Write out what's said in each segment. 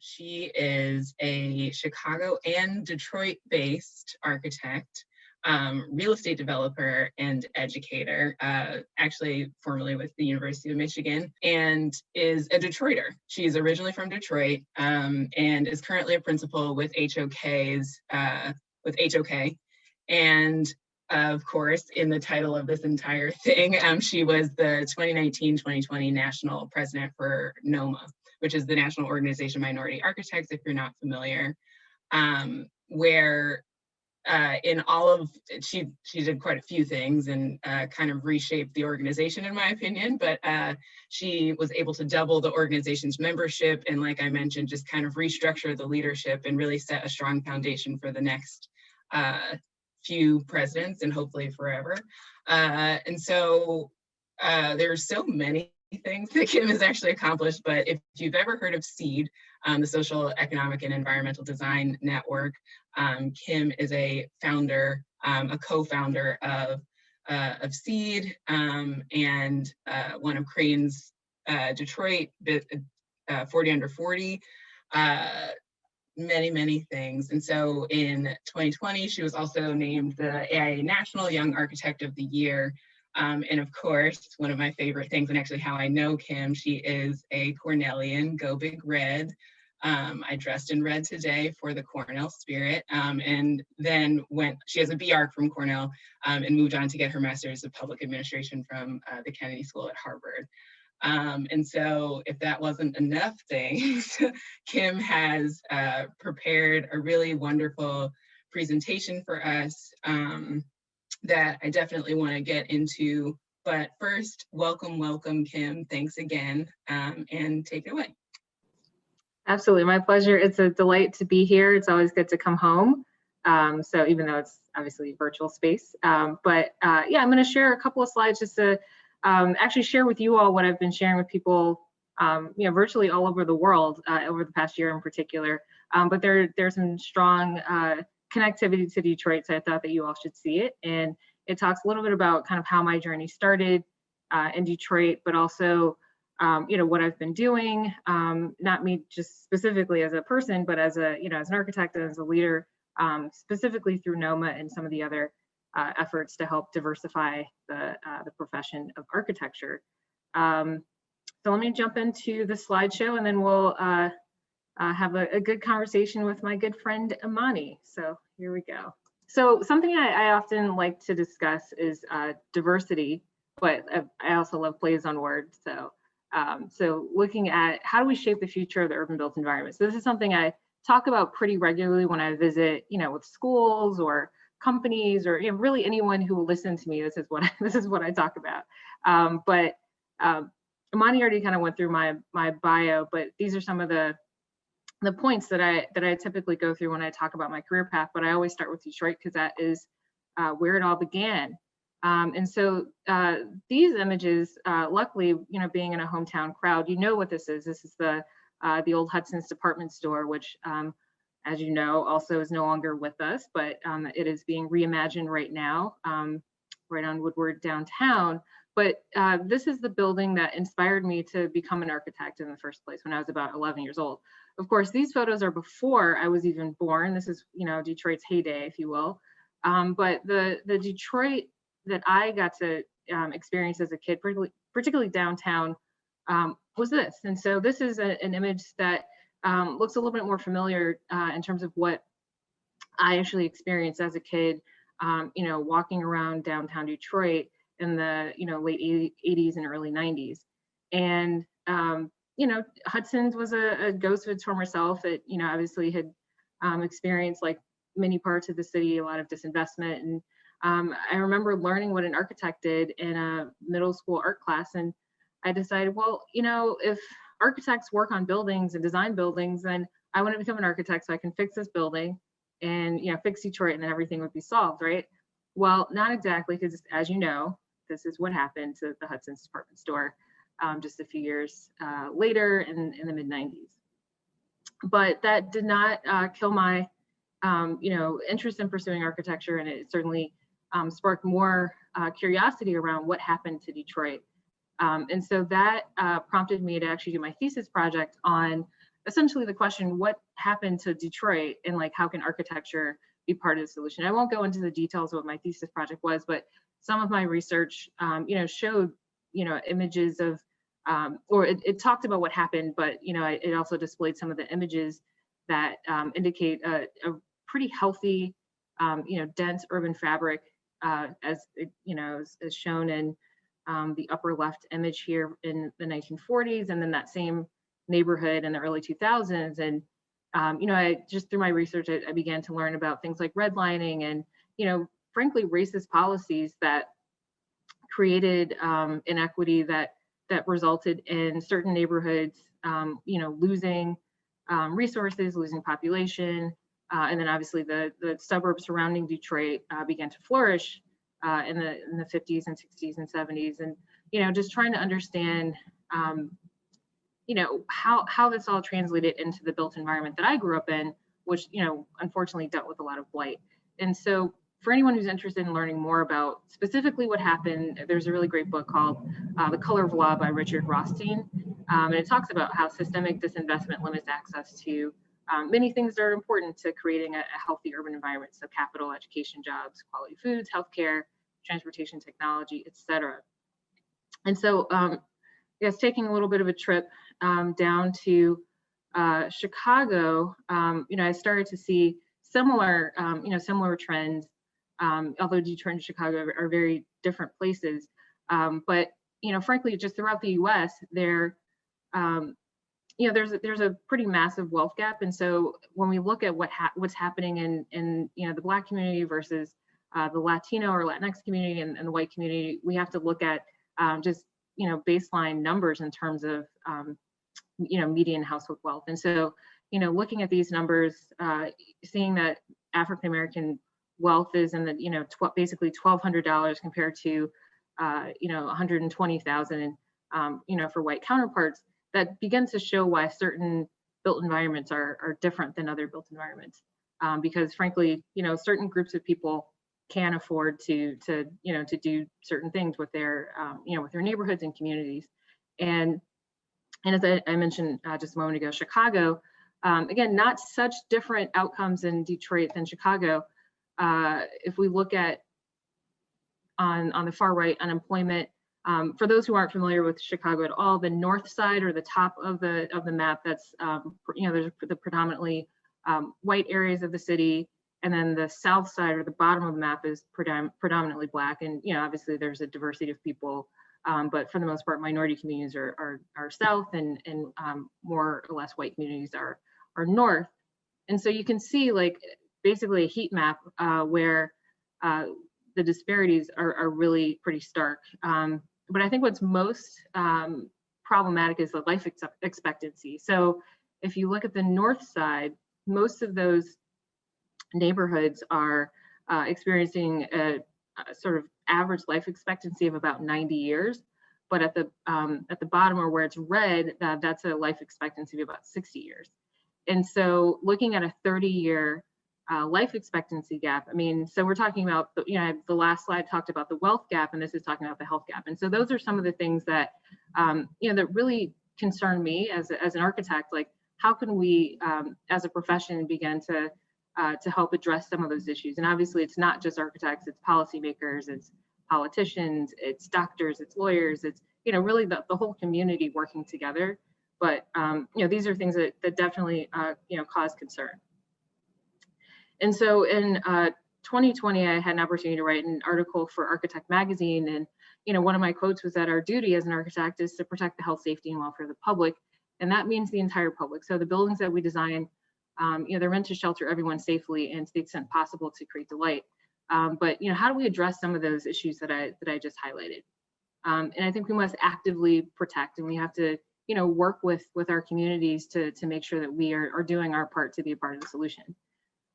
She is a Chicago and Detroit-based architect, real estate developer, and educator, actually formerly with the University of Michigan, and is a Detroiter. She's originally from Detroit, and is currently a principal with HOK. And of course, in the title of this entire thing, she was the 2019-2020 national president for Noma, which is the National Organization of Minority Architects, if you're not familiar, where in all of, she did quite a few things and kind of reshaped the organization, in my opinion, but she was able to double the organization's membership and, like I mentioned, just kind of restructure the leadership and really set a strong foundation for the next few presidents and hopefully forever. And so there's so many things that Kim has actually accomplished, but if you've ever heard of SEED, the Social, Economic, and Environmental Design Network, Kim is a founder, a co-founder of SEED, and one of Crain's Detroit 40 Under 40, many things. And so in 2020, she was also named the AIA National Young Architect of the Year. And of course, one of my favorite things, and actually how I know Kim, she is a Cornellian, go big red. I dressed in red today for the Cornell spirit, and then she has a BArch from Cornell, and moved on to get her master's of public administration from the Kennedy School at Harvard. And so if that wasn't enough things, Kim has prepared a really wonderful presentation for us that I definitely want to get into. But first, welcome, Kim. Thanks again, and take it away. Absolutely, my pleasure. It's a delight to be here. It's always good to come home. So even though it's obviously virtual space, yeah, I'm going to share a couple of slides just to actually share with you all what I've been sharing with people, virtually all over the world over the past year in particular. But there's some strong connectivity to Detroit, so I thought that you all should see it. And it talks a little bit about kind of how my journey started in Detroit, but also what I've been doing, not me just specifically as a person, but as a, as an architect and as a leader, specifically through Noma and some of the other efforts to help diversify the profession of architecture. So let me jump into the slideshow, and then we'll have a good conversation with my good friend Imani. So here we go. So something I often like to discuss is diversity, but I also love plays on words. So looking at how do we shape the future of the urban built environment. So this is something I talk about pretty regularly when I visit, with schools or companies or really anyone who will listen to me. This is what I talk about. But Imani already kind of went through my bio, but these are some of the points that I typically go through when I talk about my career path. But I always start with Detroit because that is where it all began. And so these images, luckily, being in a hometown crowd, what this is. This is the old Hudson's department store, which, as you know, also is no longer with us, but it is being reimagined right now, right on Woodward downtown. But this is the building that inspired me to become an architect in the first place when I was about 11 years old. Of course, these photos are before I was even born. This is, Detroit's heyday, if you will. But the Detroit that I got to experience as a kid, particularly downtown, was this. And so this is an image that looks a little bit more familiar in terms of what I actually experienced as a kid, walking around downtown Detroit in the late 80s and early 90s. And Hudson's was a ghost of its former self. It obviously had experienced, like many parts of the city, a lot of disinvestment. And I remember learning what an architect did in a middle school art class, and I decided, well, if architects work on buildings and design buildings, then I want to become an architect so I can fix this building and fix Detroit, and then everything would be solved, right? Well, not exactly, because as you know, this is what happened to the Hudson's department store just a few years later in the mid-90s. But that did not kill my interest in pursuing architecture, and it certainly sparked more curiosity around what happened to Detroit. And so that prompted me to actually do my thesis project on essentially the question, what happened to Detroit, and like how can architecture be part of the solution? I won't go into the details of what my thesis project was, but some of my research, showed, images of, or it talked about what happened, but it also displayed some of the images that indicate a pretty healthy, dense urban fabric, as is shown in the upper left image here in the 1940s, and then that same neighborhood in the early 2000s. And I just through my research, I began to learn about things like redlining and frankly racist policies that created inequity that resulted in certain neighborhoods losing resources, losing population, and then obviously the suburbs surrounding Detroit began to flourish in the 50s and 60s and 70s, and just trying to understand how this all translated into the built environment that I grew up in, which unfortunately dealt with a lot of blight. And so for anyone who's interested in learning more about specifically what happened, there's a really great book called The Color of Law by Richard Rostein, and it talks about how systemic disinvestment limits access to many things that are important to creating a healthy urban environment. So capital, education, jobs, quality foods, healthcare, transportation, technology, etc. And so, yes, taking a little bit of a trip down to Chicago, I started to see similar, similar trends. Although Detroit and Chicago are very different places, but frankly, just throughout the U.S., there's a pretty massive wealth gap. And so when we look at what's happening in the Black community versus the Latino or Latinx community and the white community, we have to look at just baseline numbers in terms of median household wealth. And so looking at these numbers, seeing that African American wealth is in the basically $1,200 compared to $120,000 for white counterparts, that begins to show why certain built environments are different than other built environments, because frankly certain groups of people can afford to do certain things with their with their neighborhoods and communities. And as I mentioned just a moment ago, Chicago, again, not such different outcomes in Detroit than Chicago. If we look at on the far right, unemployment, for those who aren't familiar with Chicago at all, the north side or the top of the map, that's there's the predominantly white areas of the city, and then the south side or the bottom of the map is predominantly Black, and obviously there's a diversity of people, but for the most part, minority communities are south, and more or less white communities are north. And so you can see like basically a heat map where the disparities are really pretty stark. But I think what's most problematic is the life expectancy. So if you look at the north side, most of those neighborhoods are experiencing a sort of average life expectancy of about 90 years. But at the bottom, or where it's red, that's a life expectancy of about 60 years. And so looking at a 30-year life expectancy gap, I mean, so we're talking about, the last slide talked about the wealth gap, and this is talking about the health gap. And so those are some of the things that, that really concern me as an architect. Like, how can we, as a profession, begin to help address some of those issues? And obviously, it's not just architects; it's policymakers, it's politicians, it's doctors, it's lawyers, it's really the whole community working together. But these are things that definitely cause concern. And so in 2020, I had an opportunity to write an article for Architect Magazine, and one of my quotes was that our duty as an architect is to protect the health, safety, and welfare of the public, and that means the entire public. So the buildings that we design, they're meant to shelter everyone safely and to the extent possible to create delight. But how do we address some of those issues that I just highlighted? And I think we must actively protect, and we have to work with our communities to make sure that we are doing our part to be a part of the solution.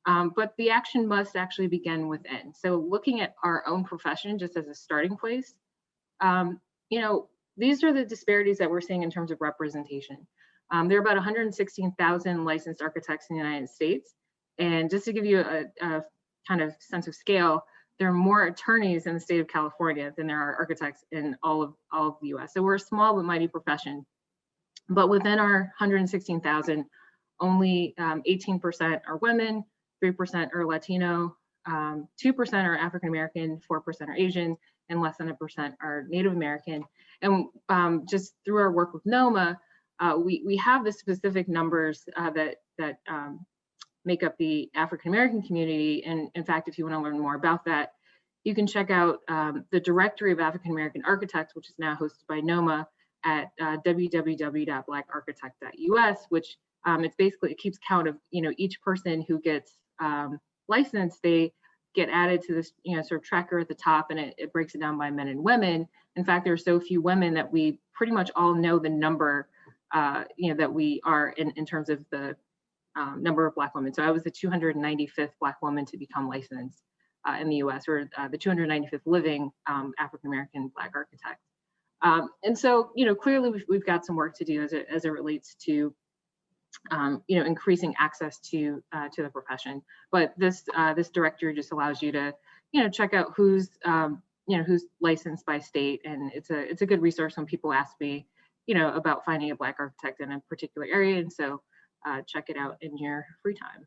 But the action must actually begin within. So looking at our own profession just as a starting place, these are the disparities that we're seeing in terms of representation. There are about 116,000 licensed architects in the United States. And just to give you a kind of sense of scale, there are more attorneys in the state of California than there are architects in all of the US. So we're a small but mighty profession. But within our 116,000, only 18% are women, 3% are Latino, 2% are African American, 4% are Asian, and less than 1% are Native American. And just through our work with Noma, we have the specific numbers that make up the African American community. And in fact, if you want to learn more about that, you can check out the Directory of African American Architects, which is now hosted by Noma at www.blackarchitect.us, which it's basically, it keeps count of, each person who gets licensed, they get added to this, sort of tracker at the top, and it breaks it down by men and women. In fact, there are so few women that we pretty much all know the number, that we are in terms of the number of Black women. So I was the 295th Black woman to become licensed in the US, or the 295th living African American Black architect. And so, clearly we've got some work to do as it relates to, increasing access to the profession. But this directory just allows you to, check out who's licensed by state, and it's a good resource when people ask me, about finding a Black architect in a particular area. And so check it out in your free time.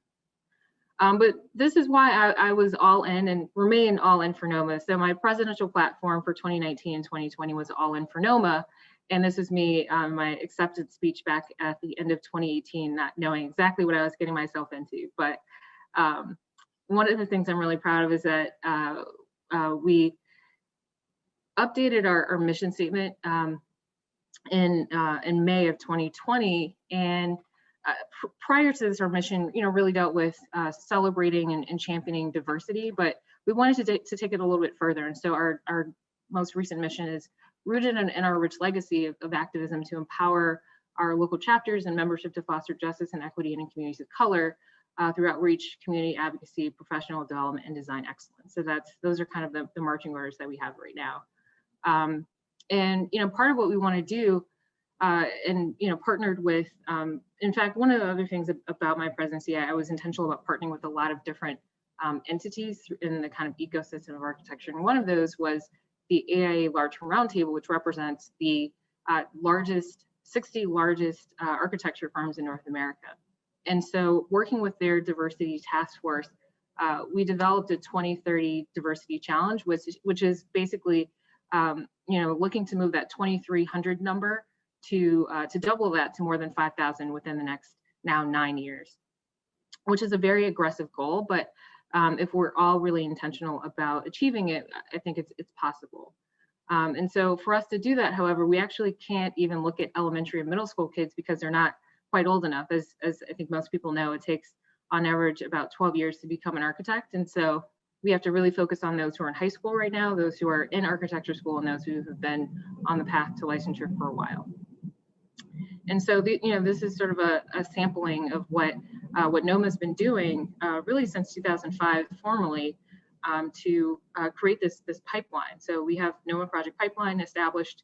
But this is why I was all in and remain all in for Noma. So my presidential platform for 2019 and 2020 was all in for Noma. And this is me, my acceptance speech back at the end of 2018, not knowing exactly what I was getting myself into. But one of the things I'm really proud of is that we updated our mission statement in May of 2020. And prior to this, our mission, really dealt with celebrating and championing diversity, but we wanted to take it a little bit further. And so our most recent mission is rooted in our rich legacy of activism to empower our local chapters and membership to foster justice and equity in communities of color through outreach, community advocacy, professional development, and design excellence. So those are kind of the marching orders that we have right now. And part of what we want to do, and partnered with, in fact, one of the other things about my presidency, I was intentional about partnering with a lot of different entities in the kind of ecosystem of architecture. And one of those was the AIA Large Roundtable, which represents the 60 largest architecture firms in North America. And so working with their diversity task force, we developed a 2030 diversity challenge, which is basically, looking to move that 2,300 number to double that to more than 5,000 within the next now 9 years, which is a very aggressive goal. But if we're all really intentional about achieving it, I think it's possible. And so for us to do that, however, we actually can't even look at elementary and middle school kids because they're not quite old enough. As I think most people know, it takes on average about 12 years to become an architect. And so we have to really focus on those who are in high school right now, those who are in architecture school, and those who have been on the path to licensure for a while. And so, this is sort of a sampling of what Noma's been doing really since 2005 formally to create this pipeline. So we have Noma Project Pipeline established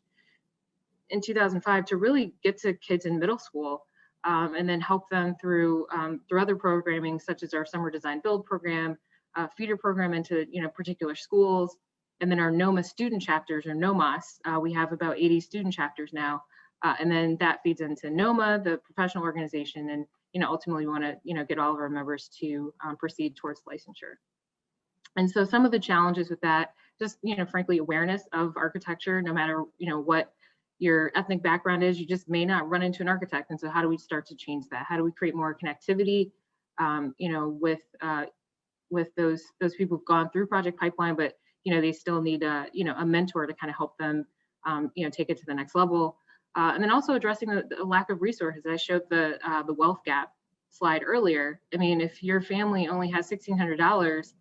in 2005 to really get to kids in middle school and then help them through other programming such as our Summer Design Build program, feeder program into particular schools, and then our Noma student chapters, or NOMAS. We have about 80 student chapters now. And then that feeds into Noma, the professional organization, and ultimately we want to get all of our members to proceed towards licensure. And so some of the challenges with that, just frankly, awareness of architecture. No matter what your ethnic background is, you just may not run into an architect. And so how do we start to change that? How do we create more connectivity with those people who've gone through Project Pipeline, but they still need a mentor to kind of help them take it to the next level. And then also addressing the lack of resources. I showed the wealth gap slide earlier. I mean, if your family only has $1,600,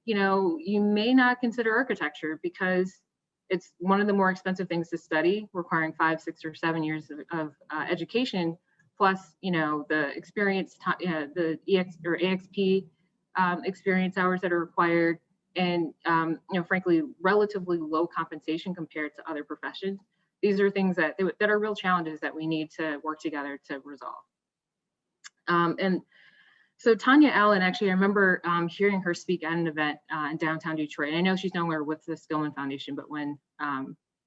you may not consider architecture because it's one of the more expensive things to study, requiring 5, 6, or 7 years of education, plus the experience, the AXP experience hours that are required, and frankly, relatively low compensation compared to other professions. These are things that are real challenges that we need to work together to resolve. And so Tanya Allen, actually, I remember hearing her speak at an event in downtown Detroit. And I know she's no longer with the Skillman Foundation, but when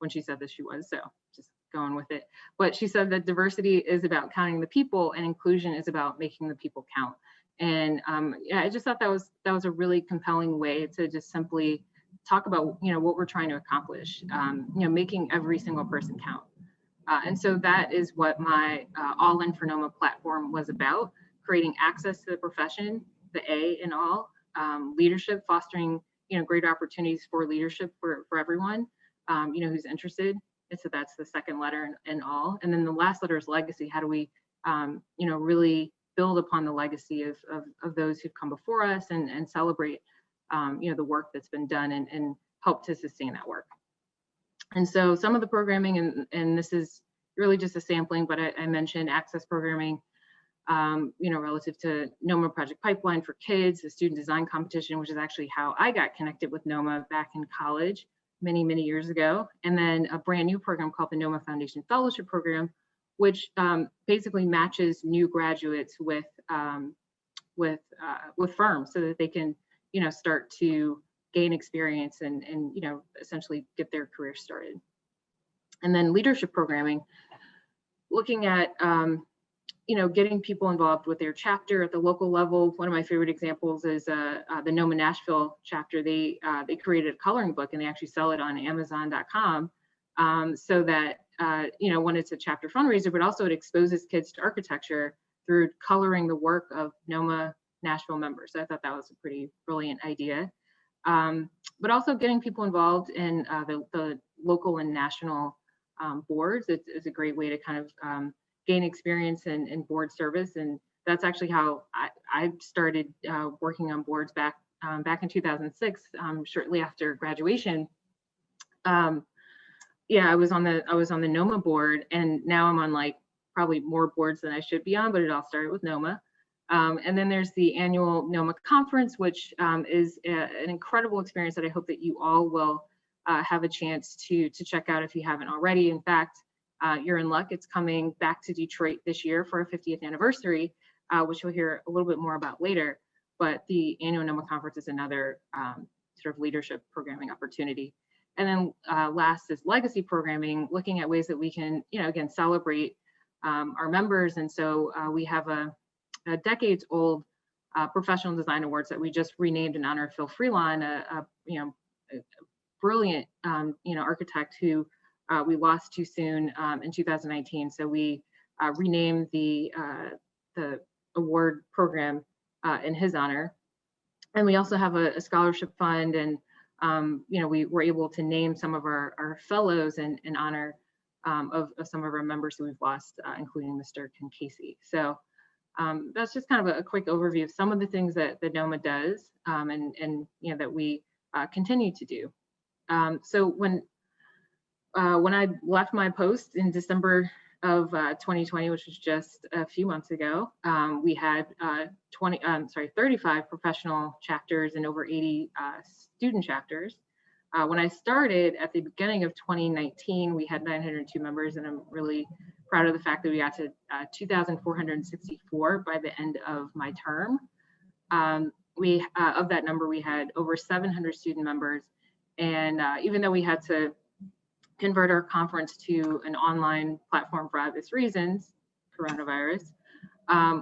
she said this, she was. So just going with it. But she said that diversity is about counting the people and inclusion is about making the people count. And yeah, I just thought that was a really compelling way to just simply talk about, you know, what we're trying to accomplish, you know, making every single person count. And so that is what my All In for Noma platform was about, creating access to the profession, the A in all, leadership, fostering, you know, greater opportunities for leadership for everyone, you know, who's interested. And so that's the second letter in all. And then the last letter is legacy. How do we, you know, really build upon the legacy of those who've come before us and celebrate, you know, the work that's been done and help to sustain that work. And so some of the programming, and this is really just a sampling, but I mentioned access programming, you know, relative to Noma Project Pipeline for Kids, the student design competition, which is actually how I got connected with Noma back in college many, many years ago. And then a brand new program called the Noma Foundation Fellowship Program, which basically matches new graduates with firms so that they can, you know, start to gain experience and you know, essentially get their career started. And then leadership programming, looking at you know, getting people involved with their chapter at the local level. One of my favorite examples is the Noma Nashville chapter. They created a coloring book and they actually sell it on Amazon.com, so that you know, when it's a chapter fundraiser, but also it exposes kids to architecture through coloring the work of Noma Nashville members. So I thought that was a pretty brilliant idea. But also getting people involved in the local and national boards. It's a great way to kind of gain experience in board service. And that's actually how I started working on boards back in 2006, shortly after graduation. Yeah, I was on the Noma board, and now I'm on like probably more boards than I should be on, but it all started with Noma. And then there's the annual Noma conference, which is an incredible experience that I hope that you all will have a chance to check out if you haven't already. In fact, you're in luck. It's coming back to Detroit this year for our 50th anniversary, which we'll hear a little bit more about later. But the annual Noma conference is another sort of leadership programming opportunity. And then last is legacy programming, looking at ways that we can, you know, again, celebrate our members. And so we have a decades-old professional design awards that we just renamed in honor of Phil Freelon, a brilliant you know, architect who we lost too soon in 2019. So we renamed the award program in his honor. And we also have a scholarship fund, and you know, we were able to name some of our fellows in honor of some of our members who we've lost, including Mr. Ken Casey. So that's just kind of a quick overview of some of the things that Noma does, and you know, that we continue to do. So when I left my post in December of 2020, which was just a few months ago, we had 35 professional chapters and over 80 student chapters. When I started at the beginning of 2019, we had 902 members, and I'm really proud of the fact that we got to 2,464 by the end of my term. Of that number, we had over 700 student members, and even though we had to convert our conference to an online platform for obvious reasons, coronavirus,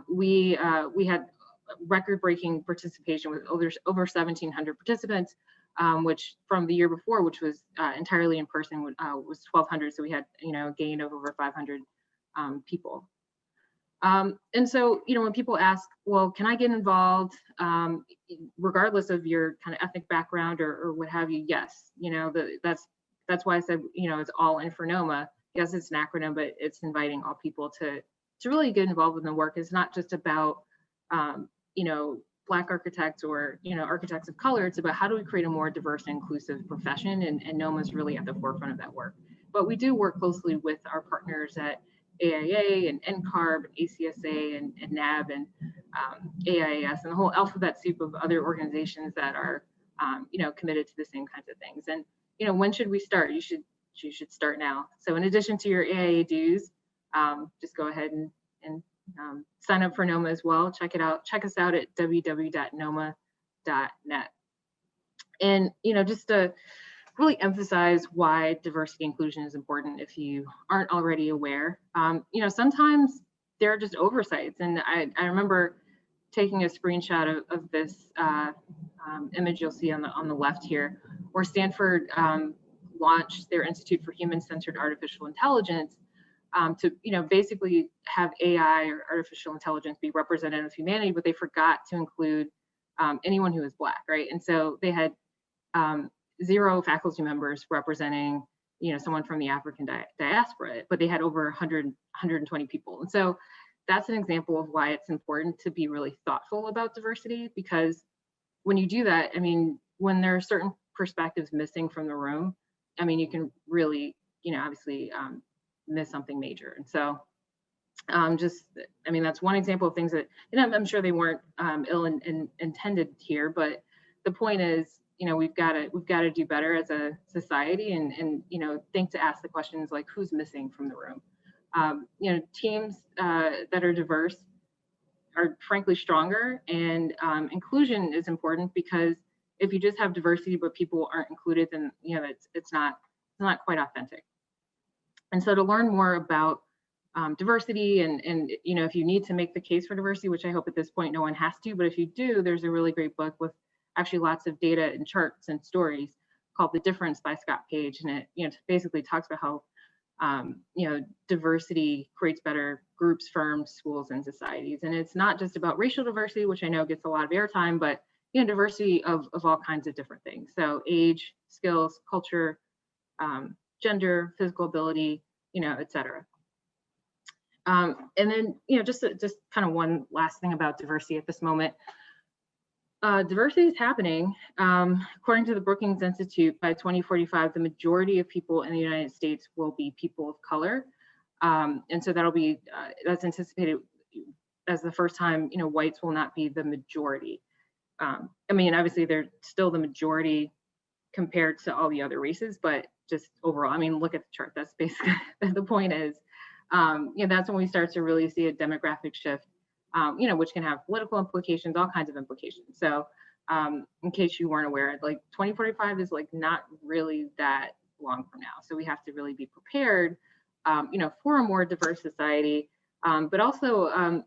we had record-breaking participation with over 1,700 participants, which from the year before, which was entirely in person, was 1,200. So we had, you know, a gain of over 500 people. And so, you know, when people ask, well, can I get involved regardless of your kind of ethnic background or what have you? Yes, you know, that's why I said, you know, it's all in for Noma. Yes, it's an acronym, but it's inviting all people to really get involved in the work. It's not just about, you know, Black architects or, you know, architects of color. It's about how do we create a more diverse and inclusive profession, and Noma is really at the forefront of that work. But we do work closely with our partners at AIA and NCARB, ACSA and NAB and AIAS and the whole alphabet soup of other organizations that are, you know, committed to the same kinds of things. And, you know, when should we start? You should start now. So in addition to your AIA dues, just go ahead and sign up for Noma as well. Check it out. Check us out at www.noma.net. And, you know, just to really emphasize why diversity inclusion is important if you aren't already aware. Sometimes there are just oversights, and I remember taking a screenshot of this image you'll see on the left here, where Stanford launched their Institute for Human-Centered Artificial Intelligence to basically have AI or artificial intelligence be representative of humanity, but they forgot to include anyone who is Black, right? And so they had 0 faculty members representing someone from the African diaspora, but they had over 120 people. And so that's an example of why it's important to be really thoughtful about diversity, because when you do that, when there are certain perspectives missing from the room, you can really, obviously miss something major. And so that's one example of things that, I'm sure they weren't intended here, but the point is, we've got to do better as a society and think to ask the questions like, who's missing from the room? Teams that are diverse are frankly stronger, and inclusion is important, because if you just have diversity but people aren't included, then it's not quite authentic. And so to learn more about diversity and if you need to make the case for diversity, which I hope at this point no one has to, but if you do, there's a really great book with actually lots of data and charts and stories called The Difference by Scott Page, and it basically talks about how diversity creates better groups, firms, schools, and societies. And it's not just about racial diversity, which I know gets a lot of airtime, but diversity of all kinds of different things. So age, skills, culture, gender, physical ability, et cetera. And then, just kind of one last thing about diversity at this moment. Diversity is happening. According to the Brookings Institute, by 2045, the majority of people in the United States will be people of color. And so that's anticipated as the first time, whites will not be the majority. Obviously they're still the majority compared to all the other races, but just overall, look at the chart. That's basically the point is, that's when we start to really see a demographic shift, which can have political implications, all kinds of implications. So in case you weren't aware, 2045 is not really that long from now. So we have to really be prepared, for a more diverse society, but also,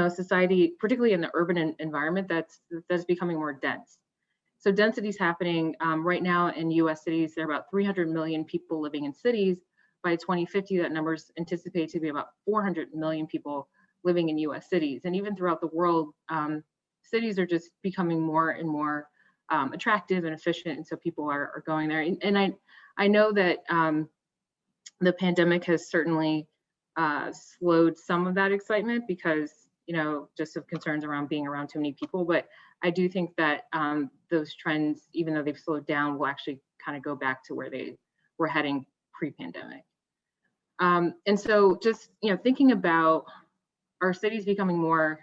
society, particularly in the urban environment, that's becoming more dense. So density is happening right now in US cities. There are about 300 million people living in cities. By 2050, that number is anticipated to be about 400 million people living in US cities. And even throughout the world, cities are just becoming more and more attractive and efficient. And so people are going there. And I know that the pandemic has certainly slowed some of that excitement because, just of concerns around being around too many people. But I do think that those trends, even though they've slowed down, will actually kind of go back to where they were heading pre-pandemic. And so just, thinking about our cities becoming more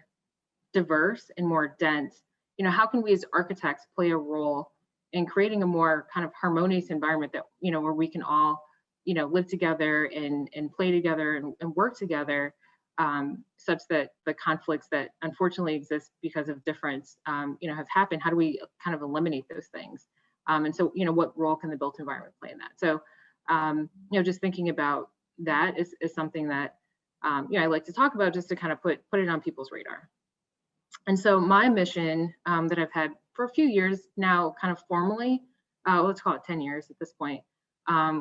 diverse and more dense, how can we as architects play a role in creating a more kind of harmonious environment that, where we can all, live together and play together and work together, such that the conflicts that unfortunately exist because of difference, have happened. How do we kind of eliminate those things? And so, what role can the built environment play in that? So, just thinking about that is something that, I like to talk about, just to kind of put it on people's radar. And so my mission that I've had for a few years now, kind of formally, let's call it 10 years at this point,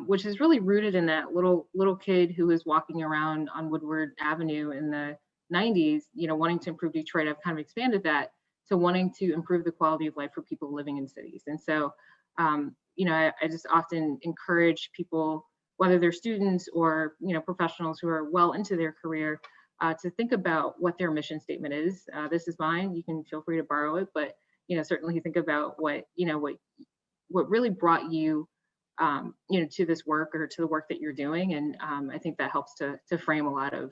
which is really rooted in that little kid who was walking around on Woodward Avenue in the 90s, wanting to improve Detroit. I've kind of expanded that to wanting to improve the quality of life for people living in cities. And so, I just often encourage people, whether they're students or professionals who are well into their career, to think about what their mission statement is. This is mine. You can feel free to borrow it, but certainly think about what really brought you to this work or to the work that you're doing. And I think that helps to frame a lot of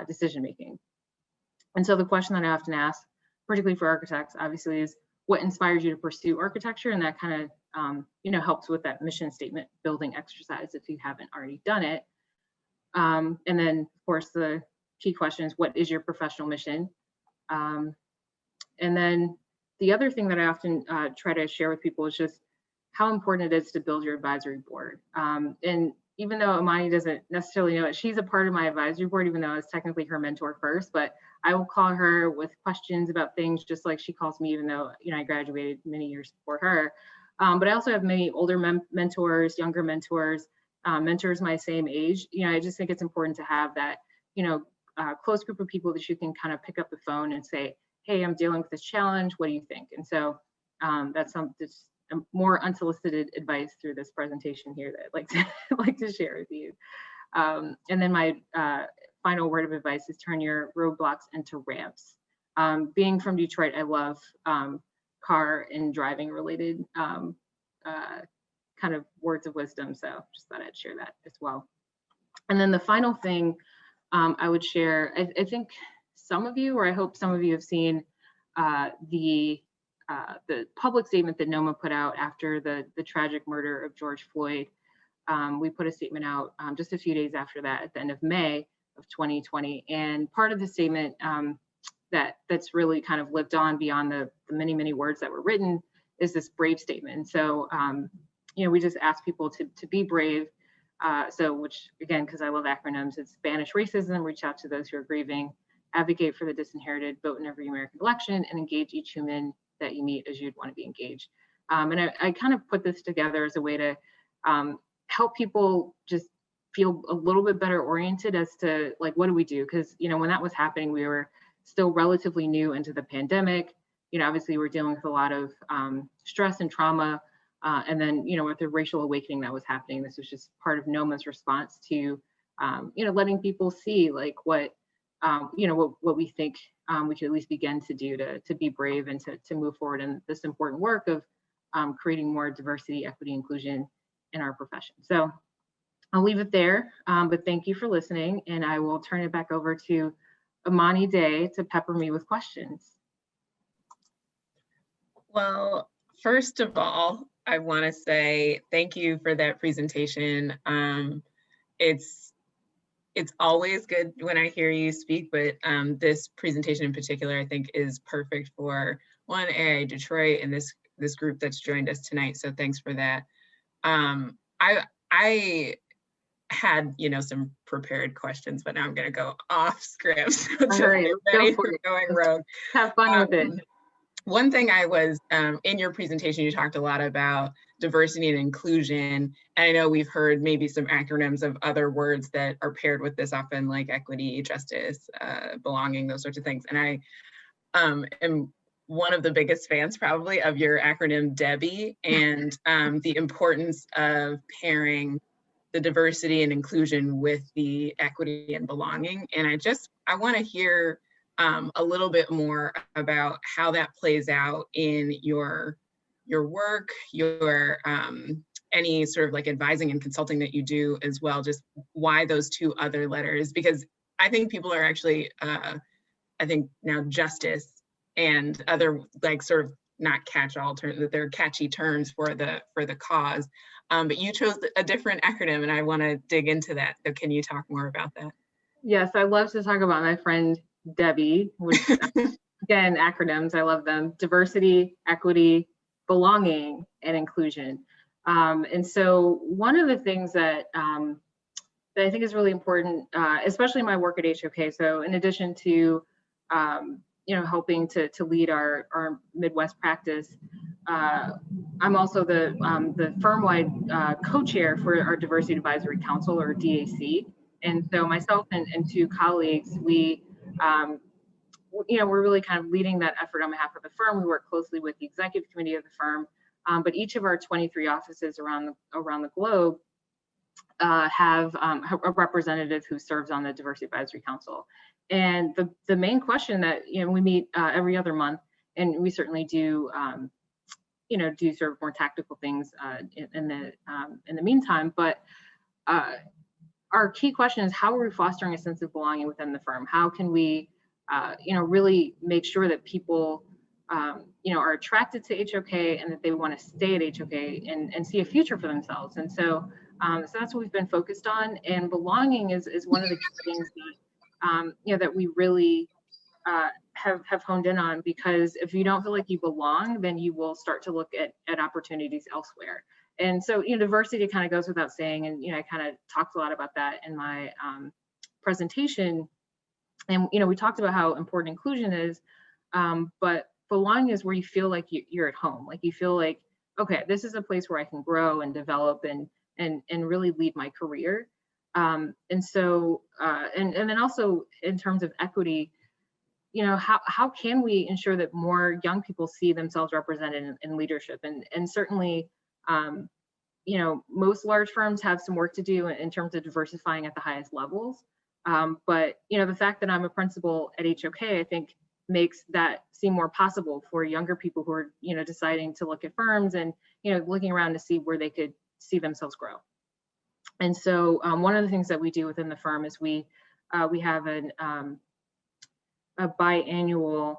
decision making. And so the question that I often ask, particularly for architects, obviously, is what inspires you to pursue architecture? And that kind of helps with that mission statement building exercise if you haven't already done it. And then, of course, the key question is, what is your professional mission? And then the other thing that I often try to share with people is just how important it is to build your advisory board. And even though Imani doesn't necessarily know it, she's a part of my advisory board, even though I was technically her mentor first, but I will call her with questions about things just like she calls me, even though, you know, I graduated many years before her. But I also have many older mentors, younger mentors, mentors my same age. You know, I just think it's important to have that, you know, close group of people that you can kind of pick up the phone and say, hey, I'm dealing with this challenge. What do you think? And so that's more unsolicited advice through this presentation here that I'd like to share with you. And then my final word of advice is turn your roadblocks into ramps. Being from Detroit, I love car and driving related kind of words of wisdom. So just thought I'd share that as well. And then the final thing I would share, I think some of you, or I hope some of you have seen the public statement that Noma put out after the tragic murder of George Floyd. We put a statement out just a few days after that at the end of May of 2020. And part of the statement that's really kind of lived on beyond the many, many words that were written is this brave statement. And so, you know, we just ask people to be brave. So which again, because I love acronyms, it's banish racism, reach out to those who are grieving, advocate for the disinherited, vote in every American election, and engage each human that you meet as you'd want to be engaged. And I kind of put this together as a way to help people just feel a little bit better oriented as to like, what do we do? Because, you know, when that was happening, we were still relatively new into the pandemic. You know, obviously we're dealing with a lot of stress and trauma. And then, you know, with the racial awakening that was happening, this was just part of Noma's response to, you know, letting people see like what, you know, what we think we could at least begin to do to be brave and to move forward in this important work of creating more diversity, equity, inclusion in our profession. So I'll leave it there, but thank you for listening, and I will turn it back over to Imani Day to pepper me with questions. Well, first of all, I want to say thank you for that presentation. It's always good when I hear you speak, but this presentation in particular, I think, is perfect for one, AIA Detroit and this group that's joined us tonight. So thanks for that. I had, you know, some prepared questions, but now I'm going to go off script. So all right, go for it. Going rogue. Have fun with it. One thing I was, in your presentation, you talked a lot about diversity and inclusion. And I know we've heard maybe some acronyms of other words that are paired with this often, like equity, justice, belonging, those sorts of things. And I am one of the biggest fans probably of your acronym Debbie and the importance of pairing the diversity and inclusion with the equity and belonging. And I want to hear a little bit more about how that plays out in your work, your any sort of like advising and consulting that you do as well, just why those two other letters, because I think people are actually, I think now justice and other like sort of not catch-all terms, that they're catchy terms for the cause. But you chose a different acronym and I want to dig into that. So can you talk more about that? Yes, I love to talk about my friend Debbie, which again, acronyms, I love them. Diversity, equity, belonging, and inclusion. And so one of the things that I think is really important, especially in my work at HOK. So in addition to, you know, helping to lead our Midwest practice, I'm also the firm-wide co-chair for our Diversity Advisory Council, or DAC. And so myself and two colleagues, we, you know, we're really kind of leading that effort on behalf of the firm. We work closely with the executive committee of the firm, but each of our 23 offices around the globe have a representative who serves on the Diversity Advisory Council. And the main question that, you know, we meet every other month, and we certainly do, you know, do sort of more tactical things in the meantime, but our key question is, how are we fostering a sense of belonging within the firm? How can we, you know, really make sure that people, you know, are attracted to HOK and that they want to stay at HOK and see a future for themselves? And so, so that's what we've been focused on. And belonging is one of the key things that, you know, that we really have honed in on, because if you don't feel like you belong, then you will start to look at opportunities elsewhere. And so, diversity kind of goes without saying, and I kind of talked a lot about that in my presentation. And we talked about how important inclusion is, but belonging is where you feel like you're at home, like you feel like, okay, this is a place where I can grow and develop and really lead my career. And so, and then also in terms of equity, how can we ensure that more young people see themselves represented in leadership? And certainly, most large firms have some work to do in terms of diversifying at the highest levels. But the fact that I'm a principal at HOK, I think makes that seem more possible for younger people who are, deciding to look at firms and, looking around to see where they could see themselves grow. And so one of the things that we do within the firm is we have a biannual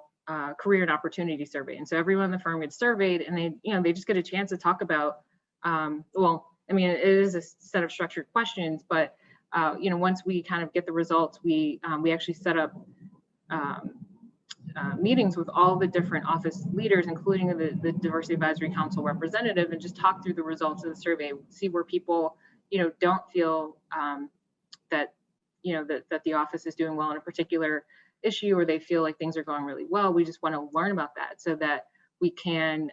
career and opportunity survey. And so everyone in the firm gets surveyed, and they just get a chance to talk about, it is a set of structured questions, but once we kind of get the results, we actually set up meetings with all the different office leaders, including the Diversity Advisory Council representative, and just talk through the results of the survey, see where people, don't feel that the office is doing well in a particular issue, or they feel like things are going really well. We just want to learn about that so that we can,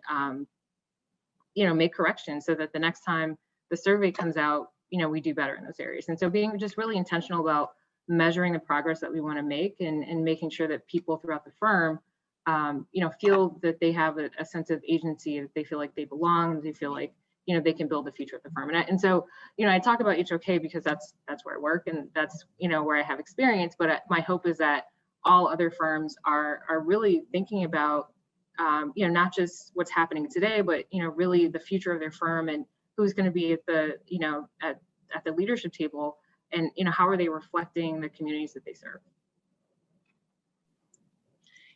make corrections, so that the next time the survey comes out, we do better in those areas. And so being just really intentional about measuring the progress that we want to make, and making sure that people throughout the firm, feel that they have a sense of agency, that they feel like they belong, they feel like, they can build the future of the firm. And so, I talk about HOK because that's where I work, and that's, where I have experience. But my hope is that all other firms are really thinking about, not just what's happening today, but, really the future of their firm, and who's going to be at the, at the leadership table, and, how are they reflecting the communities that they serve.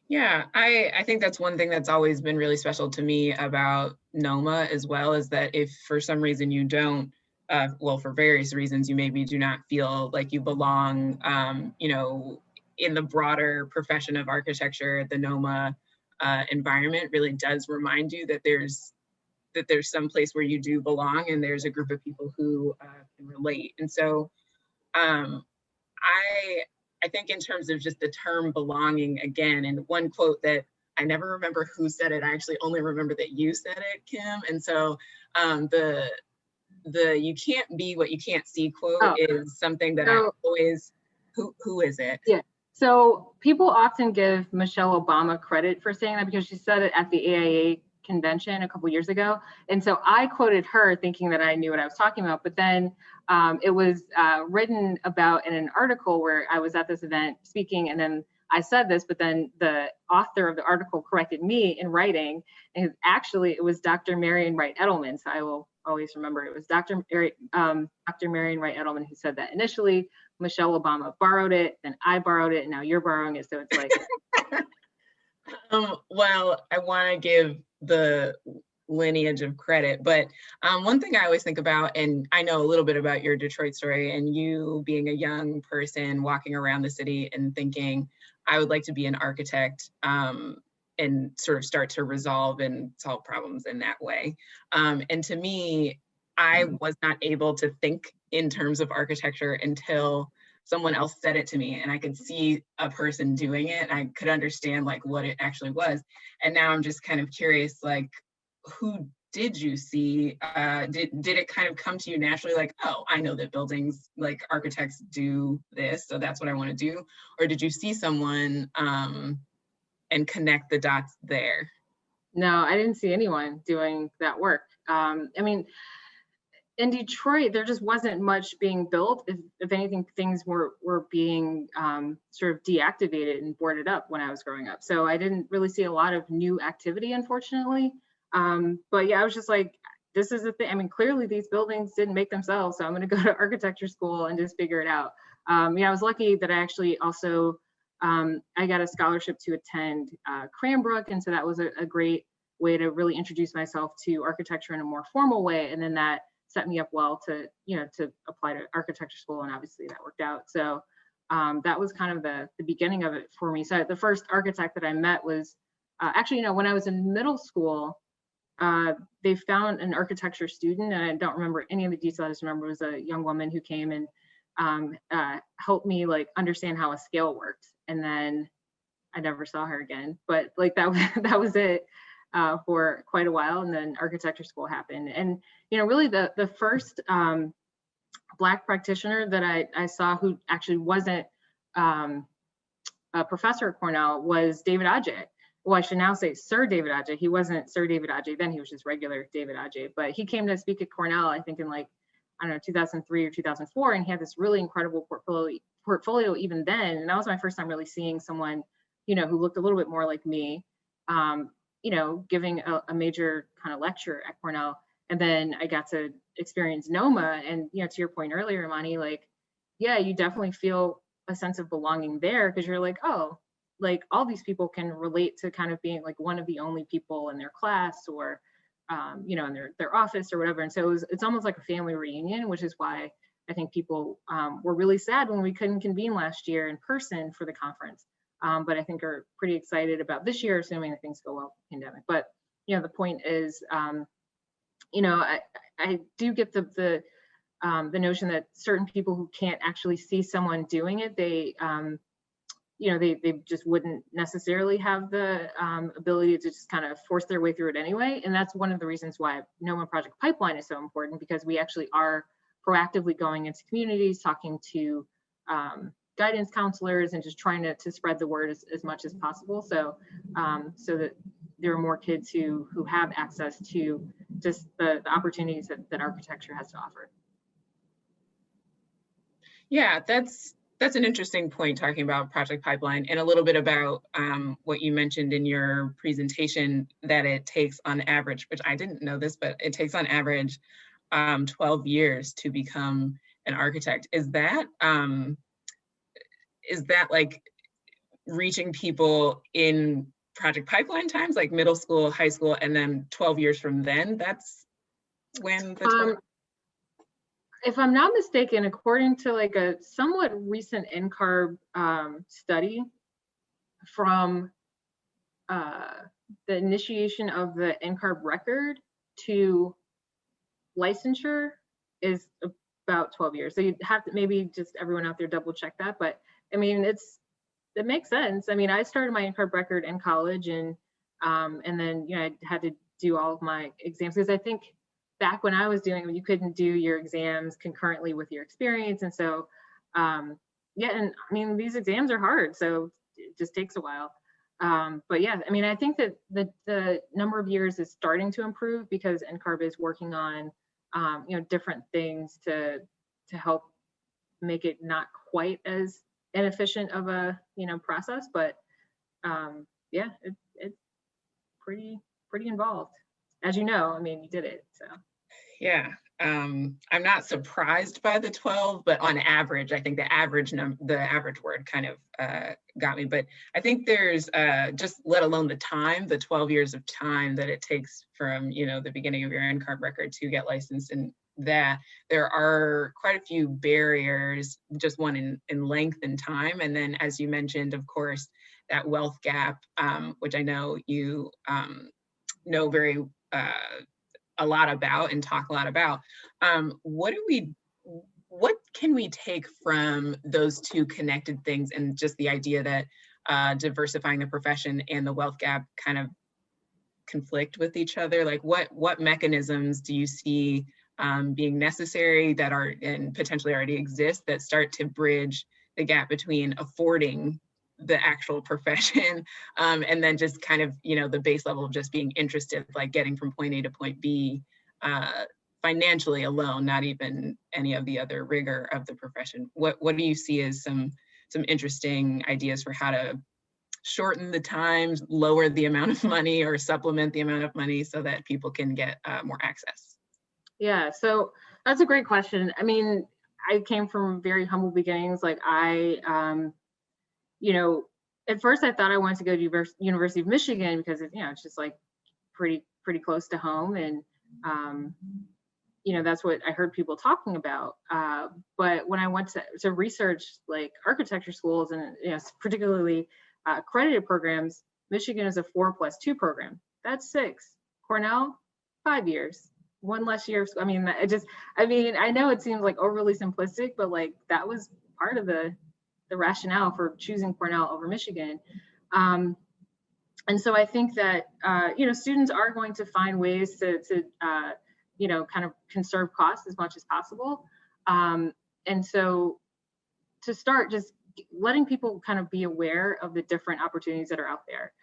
Yeah, I think that's one thing that's always been really special to me about Noma as well, is that if for some reason you don't, for various reasons, you maybe do not feel like you belong, in the broader profession of architecture, the Noma environment really does remind you that there's some place where you do belong, and there's a group of people who can relate. And so I think in terms of just the term belonging, again, and one quote that I never remember who said it, I actually only remember that you said it, Kim. And so the "you can't be what you can't see" quote is something that I always, who is it? Yeah. So people often give Michelle Obama credit for saying that, because she said it at the AIA convention a couple years ago. And so I quoted her thinking that I knew what I was talking about, but then it was written about in an article where I was at this event speaking, and then I said this, but then the author of the article corrected me in writing, and actually it was Dr. Marian Wright Edelman. So I will always remember it was Dr. Marian Wright Edelman who said that initially. Michelle Obama borrowed it, then I borrowed it, and now you're borrowing it. So it's like. Well, I want to give the lineage of credit, but one thing I always think about, and I know a little bit about your Detroit story, and you being a young person walking around the city and thinking, I would like to be an architect, and sort of start to resolve and solve problems in that way. And to me, I was not able to think in terms of architecture until someone else said it to me, and I could see a person doing it, and I could understand like what it actually was. And now I'm just kind of curious, like, who did you see? Did it kind of come to you naturally, like, oh, I know that buildings, like architects do this, so that's what I want to do? Or did you see someone and connect the dots there? No, I didn't see anyone doing that work. In Detroit, there just wasn't much being built. If anything, things were being sort of deactivated and boarded up when I was growing up. So I didn't really see a lot of new activity, unfortunately. But yeah, I was just like, this is the thing. I mean, clearly these buildings didn't make themselves, so I'm going to go to architecture school and just figure it out. I was lucky that I actually also, I got a scholarship to attend Cranbrook, and so that was a great way to really introduce myself to architecture in a more formal way. And then that set me up well to apply to architecture school, and obviously that worked out. So that was kind of the beginning of it for me. So the first architect that I met was actually, when I was in middle school, they found an architecture student, and I don't remember any of the details. I just remember it was a young woman who came and helped me like understand how a scale worked. And then I never saw her again, but like that was it for quite a while. And then architecture school happened. And, really the first Black practitioner that I saw who actually wasn't a professor at Cornell was David Adjaye. Well, I should now say Sir David Adjaye. He wasn't Sir David Adjaye then, he was just regular David Adjaye, but he came to speak at Cornell, I think in like, I don't know, 2003 or 2004, and he had this really incredible portfolio even then. And that was my first time really seeing someone, who looked a little bit more like me, giving a major kind of lecture at Cornell. And then I got to experience Noma, and to your point earlier, Imani, like, yeah, you definitely feel a sense of belonging there, because you're like, oh, like all these people can relate to kind of being like one of the only people in their class, or in their office or whatever. And so it's almost like a family reunion, which is why I think people were really sad when we couldn't convene last year in person for the conference. But I think are pretty excited about this year, assuming that things go well with the pandemic. But the point is, I do get the notion that certain people who can't actually see someone doing it, they just wouldn't necessarily have the ability to just kind of force their way through it anyway. And that's one of the reasons why Noma Project Pipeline is so important, because we actually are proactively going into communities, talking to guidance counselors, and just trying to spread the word as much as possible. So that there are more kids who have access to just the opportunities that architecture has to offer. Yeah, that's an interesting point, talking about Project Pipeline, and a little bit about what you mentioned in your presentation, that it takes on average, which I didn't know this, but it takes on average 12 years to become an architect. Is that like reaching people in Project Pipeline times, like middle school, high school, and then 12 years from then? That's when the if I'm not mistaken, according to like a somewhat recent NCARB study from the initiation of the NCARB record to licensure is about 12 years. So you'd have to maybe just everyone out there double check that. But I mean, it makes sense. I mean, I started my NCARB record in college, and then I had to do all of my exams, because I think back when I was doing it, you couldn't do your exams concurrently with your experience. And so, and I mean, these exams are hard, so it just takes a while. But yeah, I mean, I think that the number of years is starting to improve, because NCARB is working on, different things to help make it not quite as inefficient of a, process. But yeah, it's pretty involved. As you know, I mean, you did it, so. Yeah, I'm not surprised by the 12, but on average, I think the average word kind of got me. But I think there's just, let alone the time, the 12 years of time that it takes from the beginning of your NCARB record to get licensed, and that there are quite a few barriers, just one in length and time, and then, as you mentioned, of course, that wealth gap, which I know you know very a lot about and talk a lot about. What can we take from those two connected things, and just the idea that diversifying the profession and the wealth gap kind of conflict with each other? Like what mechanisms do you see being necessary, that are and potentially already exist, that start to bridge the gap between affording the actual profession and then just kind of the base level of just being interested, like getting from point A to point B financially alone, not even any of the other rigor of the profession? What do you see as some interesting ideas for how to shorten the times, lower the amount of money, or supplement the amount of money, so that people can get more access? Yeah, so that's a great question. I mean, I came from very humble beginnings. Like at first I thought I wanted to go to University of Michigan, because it's just like pretty close to home. And that's what I heard people talking about. But when I went to research like architecture schools and particularly accredited programs, Michigan is a 4+2 program. That's 6. Cornell, 5 years, 1 less year. I mean, I know it seems like overly simplistic, but like that was part of the rationale for choosing Cornell over Michigan. And so I think that, students are going to find ways to kind of conserve costs as much as possible. And so to start, just letting people kind of be aware of the different opportunities that are out there.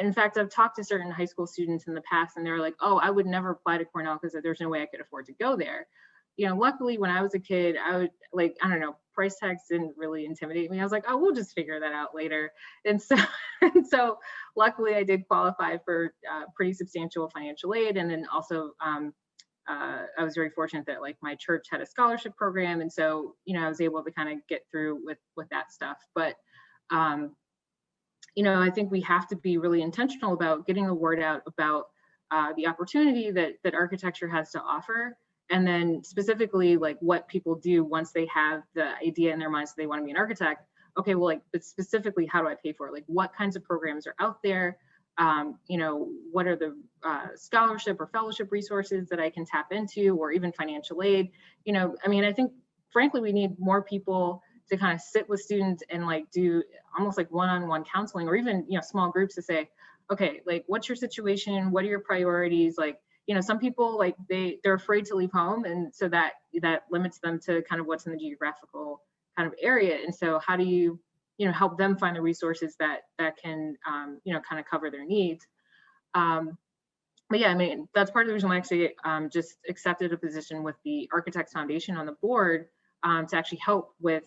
In fact, I've talked to certain high school students in the past, and they're like, oh, I would never apply to Cornell because there's no way I could afford to go there. Luckily, when I was a kid, I would price tags didn't really intimidate me. I was like, oh, we'll just figure that out later. And so luckily I did qualify for pretty substantial financial aid. And then also I was very fortunate that like my church had a scholarship program. And so, I was able to kind of get through with that stuff. But, I think we have to be really intentional about getting the word out about the opportunity that architecture has to offer. And then specifically like what people do once they have the idea in their minds that they want to be an architect. Okay, well, but specifically, how do I pay for it? Like what kinds of programs are out there? What are the scholarship or fellowship resources that I can tap into, or even financial aid? I think frankly, we need more people to kind of sit with students and like do almost like one-on-one counseling, or even, small groups to say, okay, like what's your situation? What are your priorities? Like, some people like they're afraid to leave home. And so that limits them to kind of what's in the geographical kind of area. And so how do you, help them find the resources that can, kind of cover their needs. But yeah, that's part of the reason why I actually just accepted a position with the Architects Foundation on the board to actually help with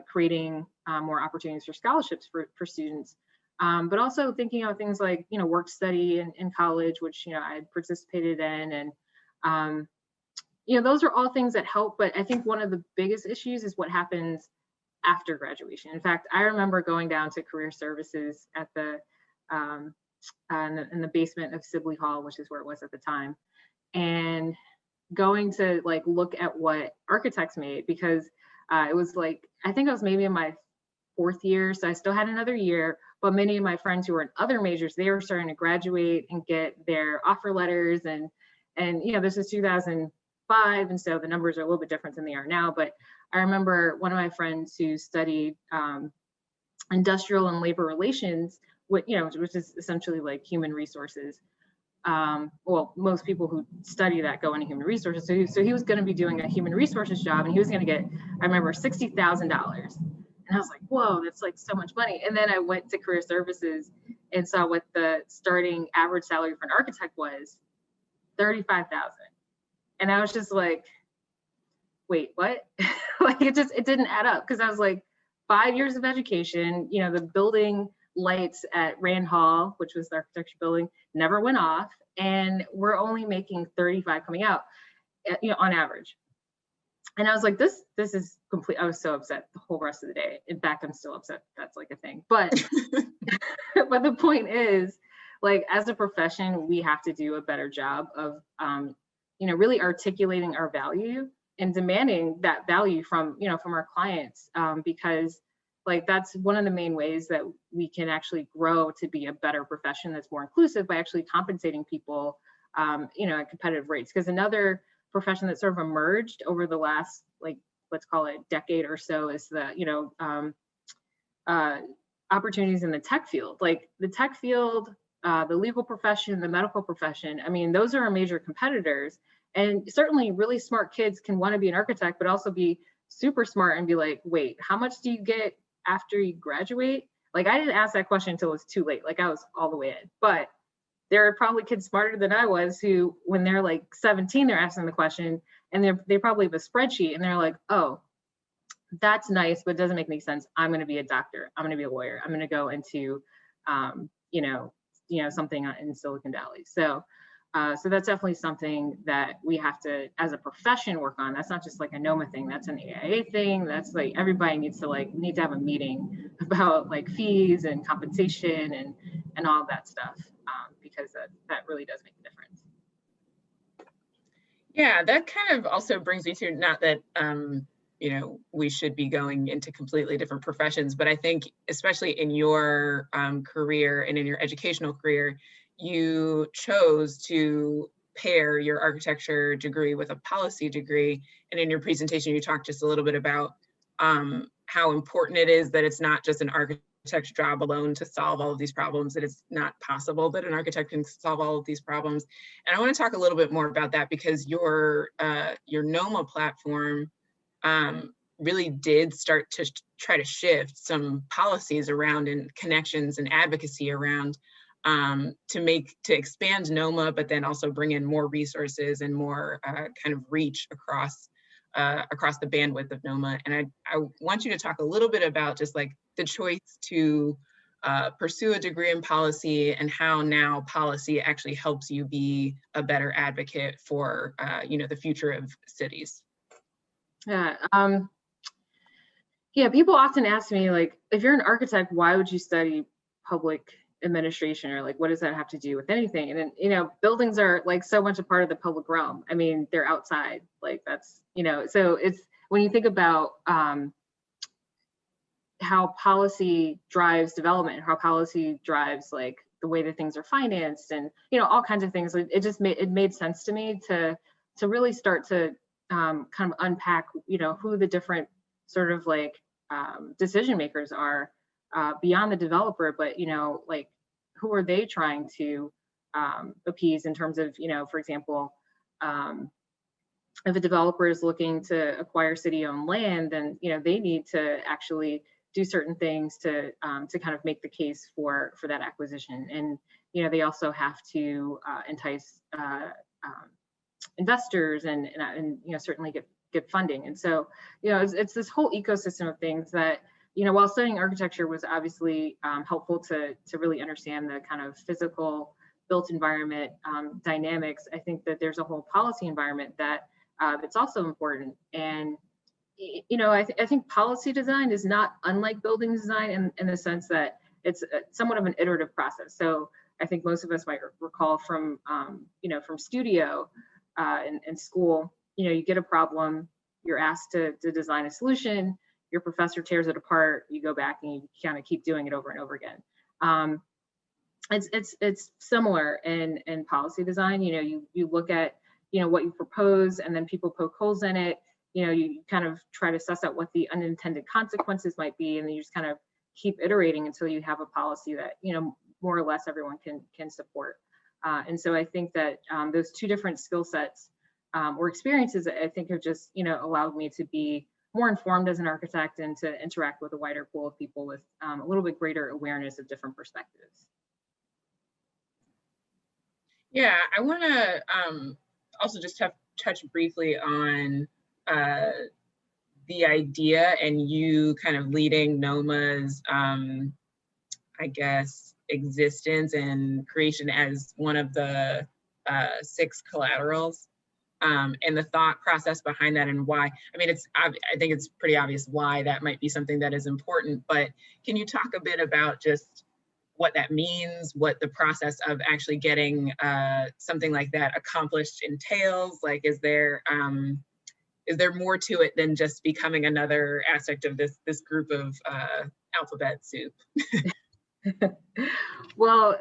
creating more opportunities for scholarships for students. But also thinking of things like, work study in college, which, I had participated in. And, those are all things that help. But I think one of the biggest issues is what happens after graduation. In fact, I remember going down to career services at in the basement of Sibley Hall, which is where it was at the time, and going to like look at what architects made, because it was like, I think I was maybe in my 4th year, so I still had another year. But many of my friends who were in other majors, they were starting to graduate and get their offer letters, and this is 2005, and so the numbers are a little bit different than they are now. But I remember one of my friends who studied industrial and labor relations, which is essentially like human resources. Well, most people who study that go into human resources. So he was going to be doing a human resources job, and he was going to get, I remember, $60,000. And I was like, whoa, that's like so much money. And then I went to career services and saw what the starting average salary for an architect was, $35,000. And I was just like, wait, what? Like it didn't add up, because I was like, 5 years of education, the building lights at Rand Hall, which was the architecture building, never went off, and we're only making 35 coming out, on average. And I was like, this is complete. I was so upset the whole rest of the day. In fact, I'm still upset that's like a thing. But but the point is, like, as a profession, we have to do a better job of really articulating our value and demanding that value from our clients, because like that's one of the main ways that we can actually grow to be a better profession that's more inclusive, by actually compensating people at competitive rates. Because another profession that sort of emerged over the last, like, let's call it decade or so, is the opportunities in the tech field. Like the tech field, the legal profession, the medical profession, those are our major competitors. And certainly really smart kids can want to be an architect, but also be super smart and be like, wait, how much do you get after you graduate? Like, I didn't ask that question until it was too late. Like, I was all the way in. But there are probably kids smarter than I was who, when they're like 17, they're asking the question, and they probably have a spreadsheet, and they're like, oh, that's nice, but it doesn't make any sense. I'm going to be a doctor. I'm going to be a lawyer. I'm going to go into, something in Silicon Valley. So that's definitely something that we have to, as a profession, work on. That's not just like a Noma thing. That's an AIA thing. That's like, everybody needs to have a meeting about like fees and compensation and all of that stuff, because that really does make a difference. Yeah, that kind of also brings me to, not that we should be going into completely different professions, but I think especially in your career and in your educational career, you chose to pair your architecture degree with a policy degree. And in your presentation, you talked just a little bit about how important it is that it's not just an architect's job alone to solve all of these problems, that it's not possible that an architect can solve all of these problems. And I want to talk a little bit more about that, because your Noma platform really did start to try to shift some policies around and connections and advocacy around to expand Noma, but then also bring in more resources and more kind of reach across the bandwidth of Noma. And I want you to talk a little bit about just like the choice to pursue a degree in policy, and how now policy actually helps you be a better advocate for the future of cities. Yeah. Yeah, people often ask me, like, if you're an architect, why would you study public administration, or like, what does that have to do with anything? And then, buildings are like so much a part of the public realm. I mean, they're outside, like that's, so it's, when you think about how policy drives development, how policy drives like the way that things are financed, and all kinds of things, it made sense to me to really start to kind of unpack who the different sort of like decision makers are beyond the developer, but like who are they trying to appease in terms of for example, if a developer is looking to acquire city-owned land, then they need to actually do certain things to kind of make the case for that acquisition. And they also have to entice investors and certainly get funding. And so it's this whole ecosystem of things that while studying architecture was obviously helpful to really understand the kind of physical built environment dynamics, I think that there's a whole policy environment that's also important. And I think policy design is not unlike building design in the sense that it's somewhat of an iterative process. So I think most of us might recall from from studio in school, you get a problem, you're asked to design a solution, your professor tears it apart, you go back and you kind of keep doing it over and over again. It's similar in policy design. You look at what you propose, and then people poke holes in it. You kind of try to suss out what the unintended consequences might be, and then you just kind of keep iterating until you have a policy that more or less everyone can support. And so I think that those two different skill sets or experiences, I think, have just allowed me to be more informed as an architect and to interact with a wider pool of people with a little bit greater awareness of different perspectives. Yeah, I want to also just touch briefly on the idea and you kind of leading Noma's, I guess, existence and creation as one of the 6 collaterals, and the thought process behind that, and why. I mean, I think it's pretty obvious why that might be something that is important, but can you talk a bit about just what that means, what the process of actually getting something like that accomplished entails? Like, is there more to it than just becoming another aspect of this group of alphabet soup? Well,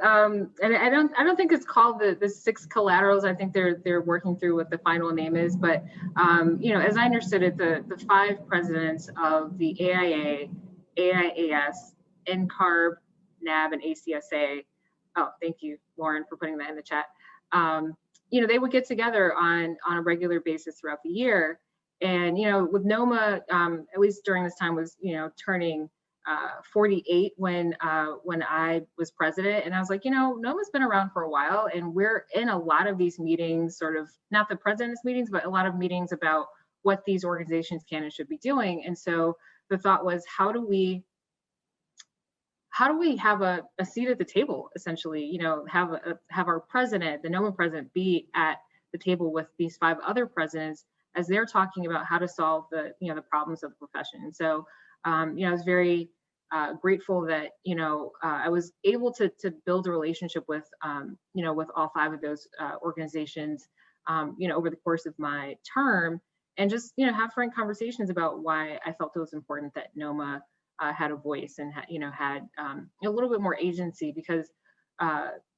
and I don't think it's called the 6 collaterals. I think they're working through what the final name is. But as I understood it, the 5 presidents of the AIA, AIAS, NCARB, NAB, and ACSA. Oh, thank you, Lauren, for putting that in the chat. They would get together on a regular basis throughout the year. And with Noma, at least during this time, was turning 48 when I was president, and I was like, Noma's been around for a while, and we're in a lot of these meetings, sort of not the president's meetings, but a lot of meetings about what these organizations can and should be doing. And so the thought was, how do we have a seat at the table, essentially? Have our president, the Noma president, be at the table with these 5 other presidents as they're talking about how to solve the problems of the profession. And so I was very grateful that I was able to build a relationship with with all 5 of those organizations over the course of my term, and just, have frank conversations about why I felt it was important that Noma had a voice and had a little bit more agency, because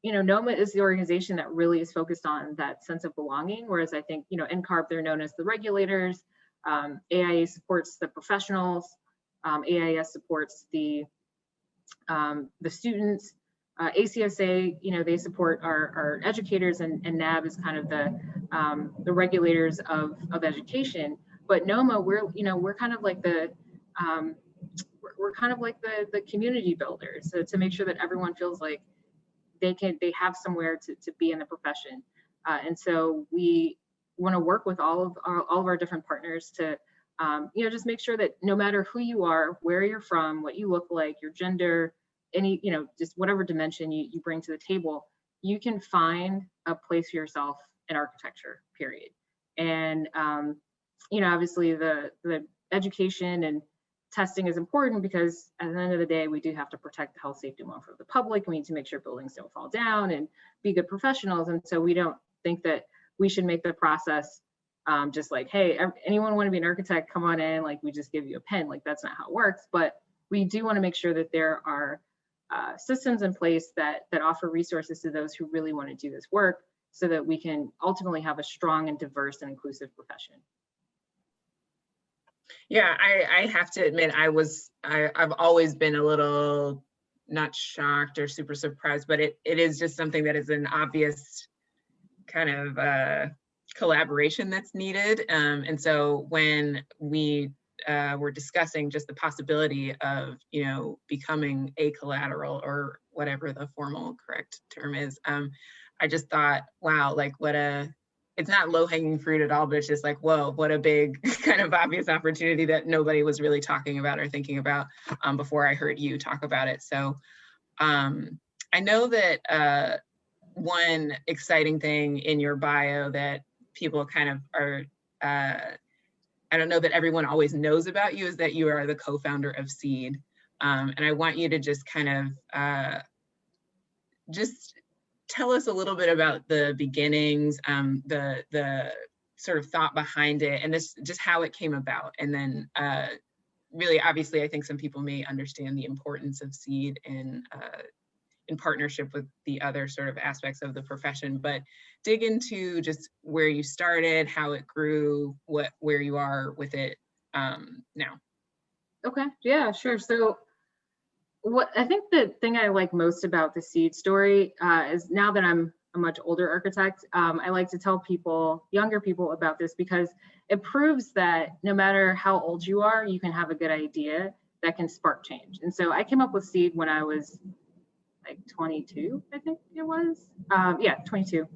Noma is the organization that really is focused on that sense of belonging, whereas I think NCARB, they're known as the regulators. AIA supports the professionals. AIS supports the students. ACSA, they support our educators, and NAB is kind of the regulators of education. But Noma, we're kind of like the the community builders, so to make sure that everyone feels like they have somewhere to be in the profession. And so we want to work with all of our different partners to just make sure that no matter who you are, where you're from, what you look like, your gender, any, just whatever dimension you bring to the table, you can find a place for yourself in architecture, period. And, obviously the education and testing is important, because at the end of the day, we do have to protect the health, safety, and welfare of the public. We need to make sure buildings don't fall down and be good professionals. And so we don't think that we should make the process just like, hey, anyone want to be an architect, come on in, like we just give you a pen. Like, that's not how it works. But we do want to make sure that there are systems in place that offer resources to those who really want to do this work, so that we can ultimately have a strong and diverse and inclusive profession. Yeah, I have to admit, I've always been a little, not shocked or super surprised, but it is just something that is an obvious kind of collaboration that's needed. And so when we were discussing just the possibility of, becoming a collateral, or whatever the formal correct term is, I just thought, wow, like it's not low-hanging fruit at all, but it's just like, whoa, what a big kind of obvious opportunity that nobody was really talking about or thinking about before I heard you talk about it. So I know that one exciting thing in your bio that people kind of are, I don't know that everyone always knows about you, is that you are the co-founder of SEED. And I want you to just kind of just tell us a little bit about the beginnings, the sort of thought behind it, and this just how it came about. And then really, obviously, I think some people may understand the importance of SEED in partnership with the other sort of aspects of the profession, but dig into just where you started, how it grew, where you are with it now. Okay, yeah, sure. So what I think the thing I like most about the SEED story is, now that I'm a much older architect, I like to tell younger people about this, because it proves that no matter how old you are, you can have a good idea that can spark change. And so I came up with SEED when I was like 22, I think it was. 22.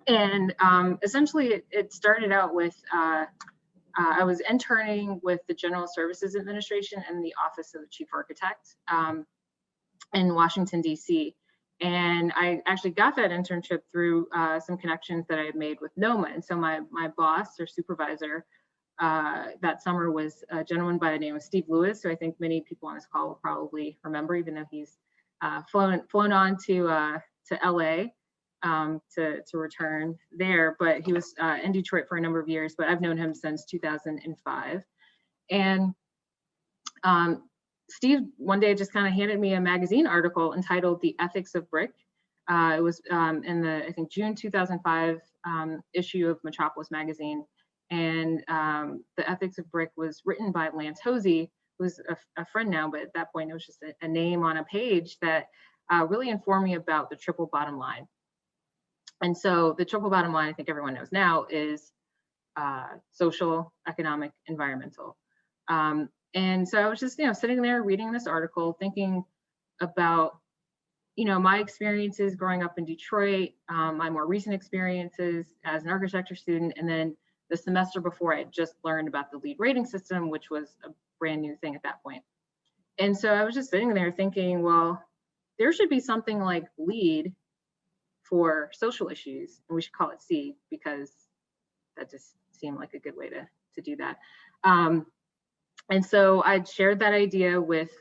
And essentially it started out with, I was interning with the General Services Administration in the Office of the Chief Architect in Washington, D.C. And I actually got that internship through some connections that I had made with Noma. And so my boss or supervisor that summer was a gentleman by the name of Steve Lewis, who I think many people on this call will probably remember, even though he's flown on to LA to return there. But he was in Detroit for a number of years, but I've known him since 2005. And Steve one day just kind of handed me a magazine article entitled "The Ethics of Brick." It was in the, I think, June 2005 issue of Metropolis magazine. And The Ethics of Brick was written by Lance Hosey, who's a friend now, but at that point it was just a name on a page that really informed me about the triple bottom line. And so the triple bottom line, I think everyone knows now, is social, economic, environmental. And so I was just, sitting there reading this article, thinking about, my experiences growing up in Detroit, my more recent experiences as an architecture student, and then the semester before I had just learned about the LEED rating system, which was a brand new thing at that point. And so I was just sitting there thinking, well, there should be something like LEED for social issues, and we should call it SEED, because that just seemed like a good way to do that. And so I shared that idea with,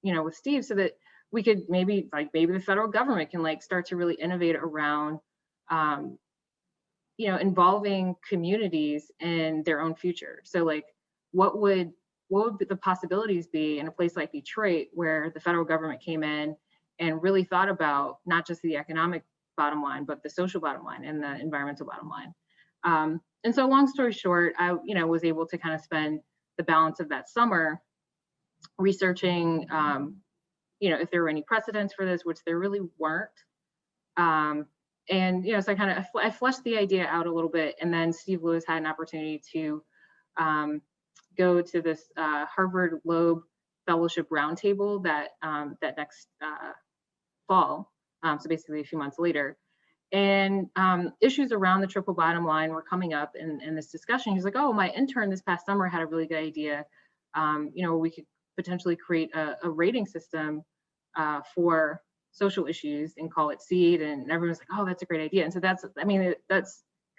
with Steve, so that we could maybe the federal government can start to really innovate around involving communities in their own future. So like, what would the possibilities be in a place like Detroit, where the federal government came in and really thought about not just the economic bottom line, but the social bottom line and the environmental bottom line. And so long story short, I was able to kind of spend the balance of that summer researching, if there were any precedents for this, which there really weren't. And, so I fleshed the idea out a little bit, and then Steve Lewis had an opportunity to go to this Harvard Loeb Fellowship Roundtable that next fall, so basically a few months later. And issues around the triple bottom line were coming up in this discussion. He was like, oh, my intern this past summer had a really good idea. We could potentially create a rating system for social issues and call it SEED. And everyone's like, oh, that's a great idea. And so that's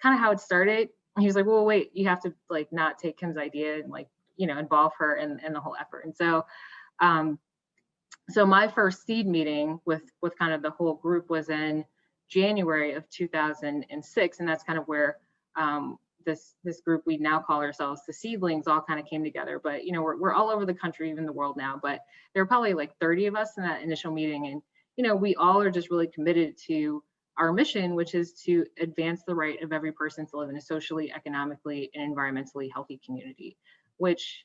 kind of how it started. And he was like, well, wait, you have to like not take Kim's idea and like, involve her in the whole effort. And so, so my first SEED meeting with kind of the whole group was in January of 2006. And that's kind of where this group we now call ourselves the Seedlings all kind of came together. But, we're all over the country, even the world now, but there were probably like 30 of us in that initial meeting. And, we all are just really committed to our mission, which is to advance the right of every person to live in a socially, economically, and environmentally healthy community, which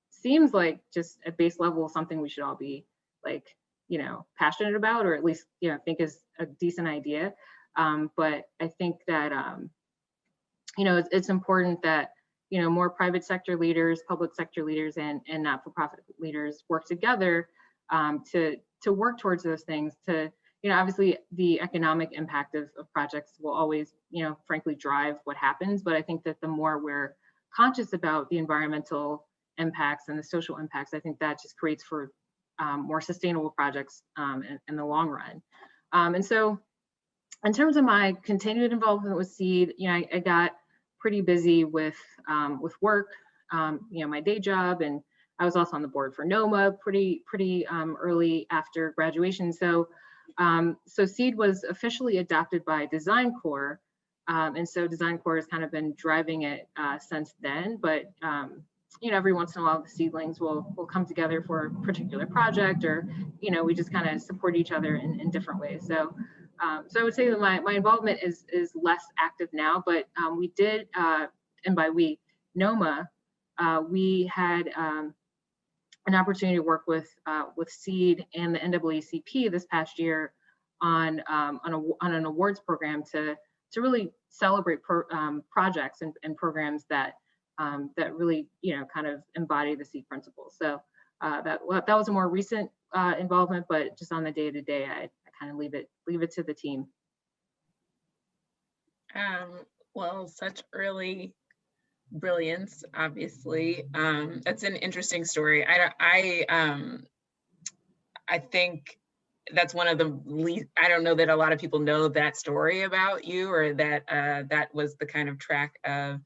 seems like just at base level something we should all be like, passionate about, or at least, think is a decent idea. But I think that, it's important that, more private sector leaders, public sector leaders, and not-for-profit leaders work together to work towards those things. To, obviously the economic impact of projects will always, frankly, drive what happens. But I think that the more we're conscious about the environmental impacts and the social impacts, I think that just creates for more sustainable projects in the long run. And so in terms of my continued involvement with SEED, I got pretty busy with work, my day job, and I was also on the board for Noma pretty early after graduation. So SEED was officially adopted by Design Corps, and so Design Corps has kind of been driving it since then. But every once in a while, the Seedlings will come together for a particular project, or we just kind of support each other in different ways. So so I would say that my involvement is less active now, but we did, and by we, Noma, we had an opportunity to work with SEED and the NAACP this past year on an awards program to really celebrate projects and programs that really kind of embody the SEED principles. So that was a more recent involvement, but just on the day-to-day, I kind of leave it to the team. Well, such early brilliance, obviously. That's an interesting story. I think that's one of the least, I don't know that a lot of people know that story about you, or that that was the kind of track of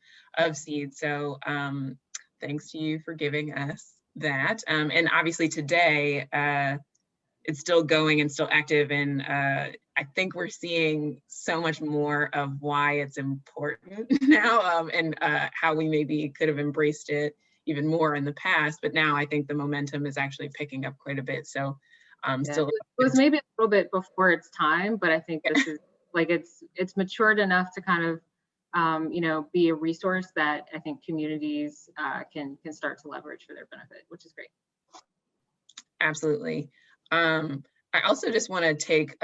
SEED. So thanks to you for giving us that. And obviously today, it's still going and still active. And I think we're seeing so much more of why it's important now, and how we maybe could have embraced it even more in the past. But now I think the momentum is actually picking up quite a bit. So still, it was maybe a little bit before its time, but I think this is like it's matured enough to kind of be a resource that I think communities can start to leverage for their benefit, which is great. Absolutely. I also just want to take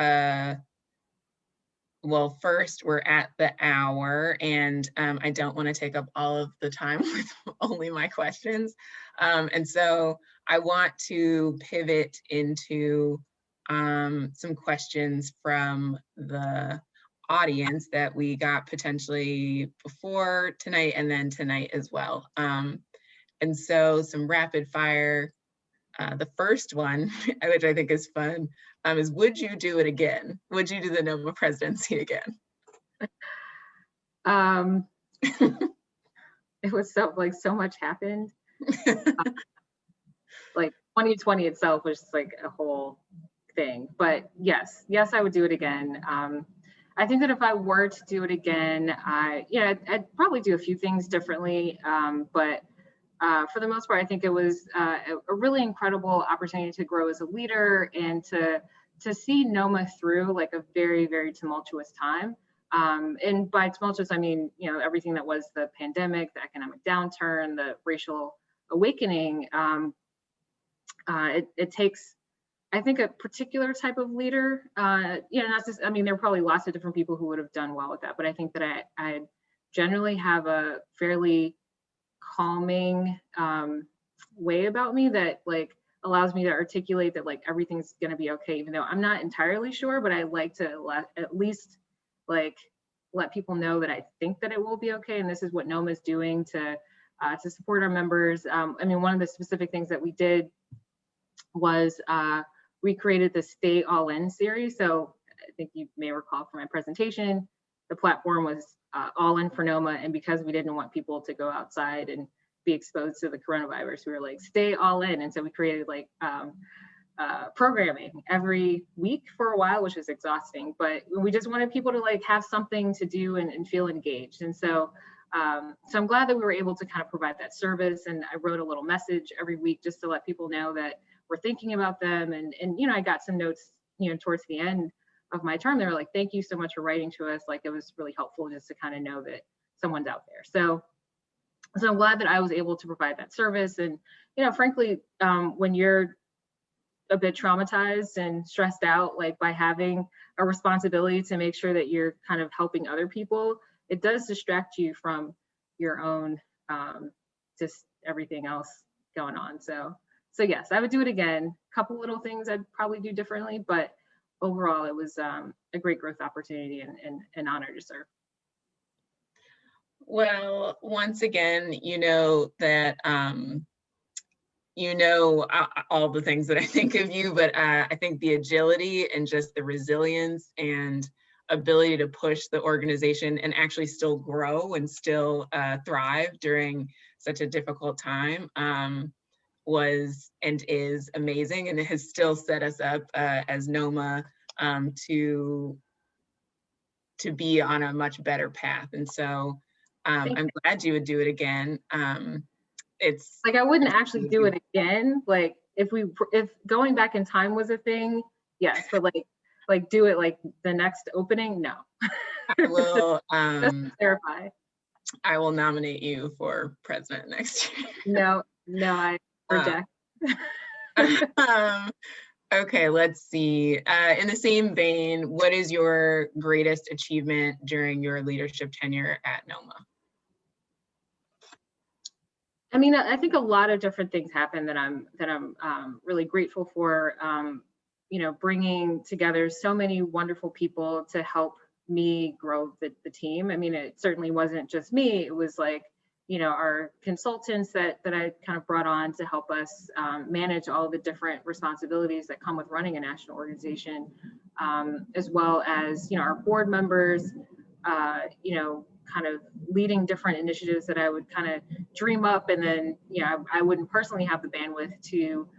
well, first we're at the hour, and I don't want to take up all of the time with only my questions. And so I want to pivot into some questions from the audience that we got potentially before tonight and then tonight as well. And so some rapid fire. The first one, which I think is fun, is would you do it again? Would you do the Noma presidency again? It was so much happened. Like 2020 itself was just like a whole thing. But yes, I would do it again. I think that if I were to do it again, I'd probably do a few things differently. But for the most part, I think it was a really incredible opportunity to grow as a leader and to see Noma through like a very, very tumultuous time. And by tumultuous, I mean, everything that was the pandemic, the economic downturn, the racial awakening. It takes, I think, a particular type of leader, not just, I mean, there are probably lots of different people who would have done well with that, but I think that I generally have a fairly calming way about me that like allows me to articulate that like everything's going to be okay, even though I'm not entirely sure, but I like to at least like let people know that I think that it will be okay. And this is what Noma is doing to support our members. I mean, one of the specific things that we did was we created the Stay All In series. So I think you may recall from my presentation, the platform was all in for Noma. And because we didn't want people to go outside and be exposed to the coronavirus, we were like, stay all in. And so we created like programming every week for a while, which was exhausting, but we just wanted people to like have something to do and feel engaged. And so I'm glad that we were able to kind of provide that service. And I wrote a little message every week just to let people know that we're thinking about them. And I got some notes, towards the end of my term. They were like, thank you so much for writing to us. Like, it was really helpful just to kind of know that someone's out there. So I'm glad that I was able to provide that service. And, frankly, when you're a bit traumatized and stressed out, like by having a responsibility to make sure that you're kind of helping other people, it does distract you from your own, just everything else going on. So yes, I would do it again. A couple little things I'd probably do differently, but overall it was a great growth opportunity and an honor to serve. Well, once again, that all the things that I think of you, but I think the agility and just the resilience and ability to push the organization and actually still grow and still thrive during such a difficult time was and is amazing, and it has still set us up as Noma to be on a much better path. And so I'm glad you would do it again. It's like I wouldn't actually do it again. Like if going back in time was a thing, yes, but like do it like the next opening, no. I will clarify. I will nominate you for president next year. No, I reject. Okay, let's see. In the same vein, what is your greatest achievement during your leadership tenure at Noma? I mean, I think a lot of different things happen that I'm really grateful for. Bringing together so many wonderful people to help me grow the team. I mean, it certainly wasn't just me. It was like, our consultants that I kind of brought on to help us manage all the different responsibilities that come with running a national organization, as well as, our board members, kind of leading different initiatives that I would kind of dream up. And then, I wouldn't personally have the bandwidth to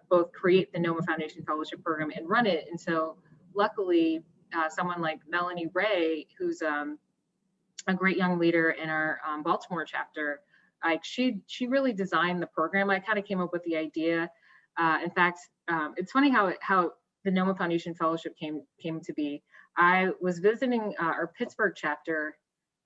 both create the Noma Foundation Fellowship Program and run it. And so luckily, someone like Melanie Ray, who's a great young leader in our Baltimore chapter, like she really designed the program. I kind of came up with the idea. In fact, it's funny how the Noma Foundation Fellowship came to be. I was visiting our Pittsburgh chapter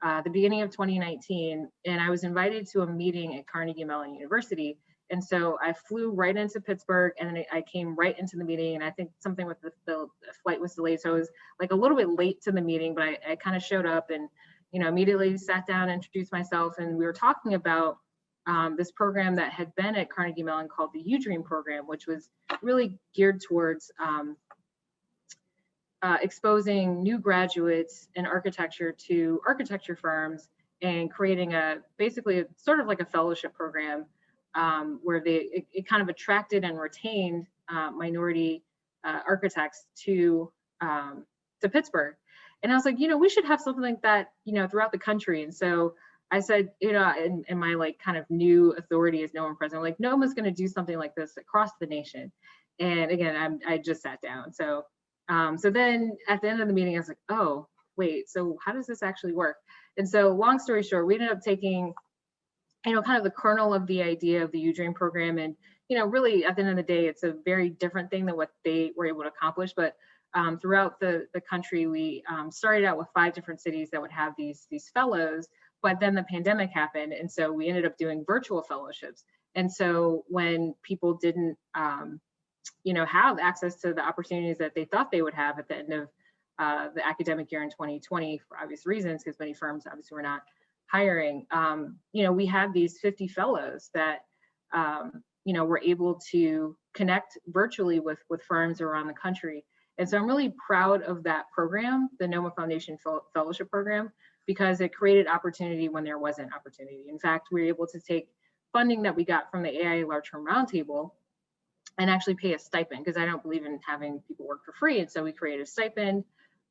the beginning of 2019, and I was invited to a meeting at Carnegie Mellon University. And so I flew right into Pittsburgh, and then I came right into the meeting. And I think something with the flight was delayed, so I was like a little bit late to the meeting, but I kind of showed up and immediately sat down, introduced myself, and we were talking about this program that had been at Carnegie Mellon called the Udream Program, which was really geared towards exposing new graduates in architecture to architecture firms and creating basically sort of like a fellowship program where it kind of attracted and retained minority architects to Pittsburgh. And I was like, we should have something like that, throughout the country. And so I said, in my like kind of new authority as Noma president, like Noma's going to do something like this across the nation. And again, I just sat down. So So then at the end of the meeting, I was like, oh, wait, so how does this actually work? And so long story short, we ended up taking, kind of the kernel of the idea of the Udream program. And, really at the end of the day, it's a very different thing than what they were able to accomplish. But throughout the country, we started out with 5 different cities that would have these fellows, but then the pandemic happened. And so we ended up doing virtual fellowships. And so when people didn't, have access to the opportunities that they thought they would have at the end of the academic year in 2020, for obvious reasons, because many firms obviously were not hiring, we had these 50 fellows that, were able to connect virtually with firms around the country. And so I'm really proud of that program, the Noma Foundation Fellowship Program, because it created opportunity when there wasn't opportunity. In fact, we were able to take funding that we got from the AIA Large Firm Roundtable and actually pay a stipend, because I don't believe in having people work for free. And so we created a stipend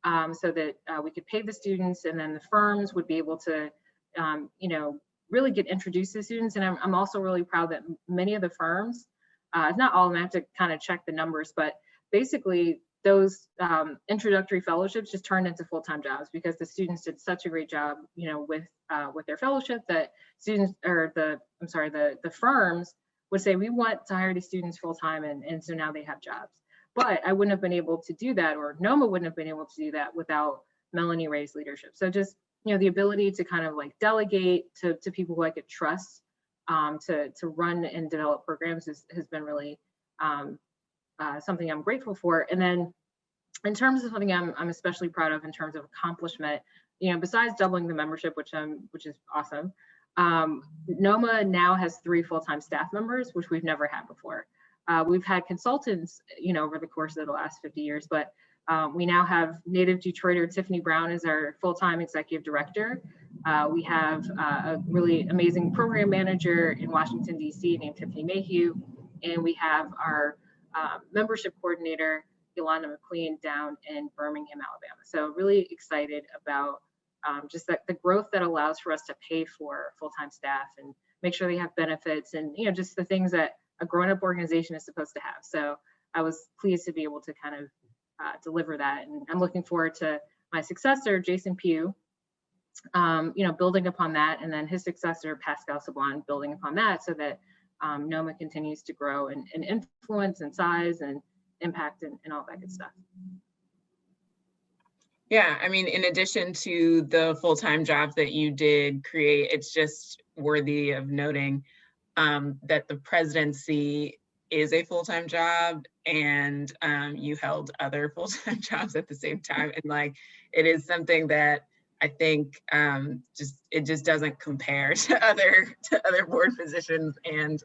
so that we could pay the students, and then the firms would be able to, really get introduced to students. And I'm also really proud that many of the firms, not all of them, I have to kind of check the numbers, but basically those introductory fellowships just turned into full-time jobs, because the students did such a great job, with their fellowship, that students, or the firms would say, we want to hire these students full-time, and so now they have jobs. But I wouldn't have been able to do that, or Noma wouldn't have been able to do that without Melanie Ray's leadership. So just, the ability to kind of like delegate to people who I could trust to run and develop programs has been really something I'm grateful for. And then in terms of something I'm especially proud of in terms of accomplishment, besides doubling the membership, which is awesome, Noma now has 3 full-time staff members, which we've never had before. We've had consultants, over the course of the last 50 years, but we now have native Detroiter Tiffany Brown as our full-time executive director. We have a really amazing program manager in Washington, D.C. named Tiffany Mayhew, and we have our membership coordinator, Yolanda McQueen, down in Birmingham, Alabama. So really excited about just the growth that allows for us to pay for full-time staff and make sure they have benefits, and just the things that a grown-up organization is supposed to have. So I was pleased to be able to kind of deliver that, and I'm looking forward to my successor, Jason Pugh, building upon that, and then his successor, Pascal Sablon, building upon that, so that Noma continues to grow and influence and size and impact and all that good stuff. Yeah, I mean, in addition to the full-time jobs that you did create, it's just worthy of noting that the presidency is a full-time job, and you held other full-time jobs at the same time. And like, it is something that I think it just doesn't compare to other board positions and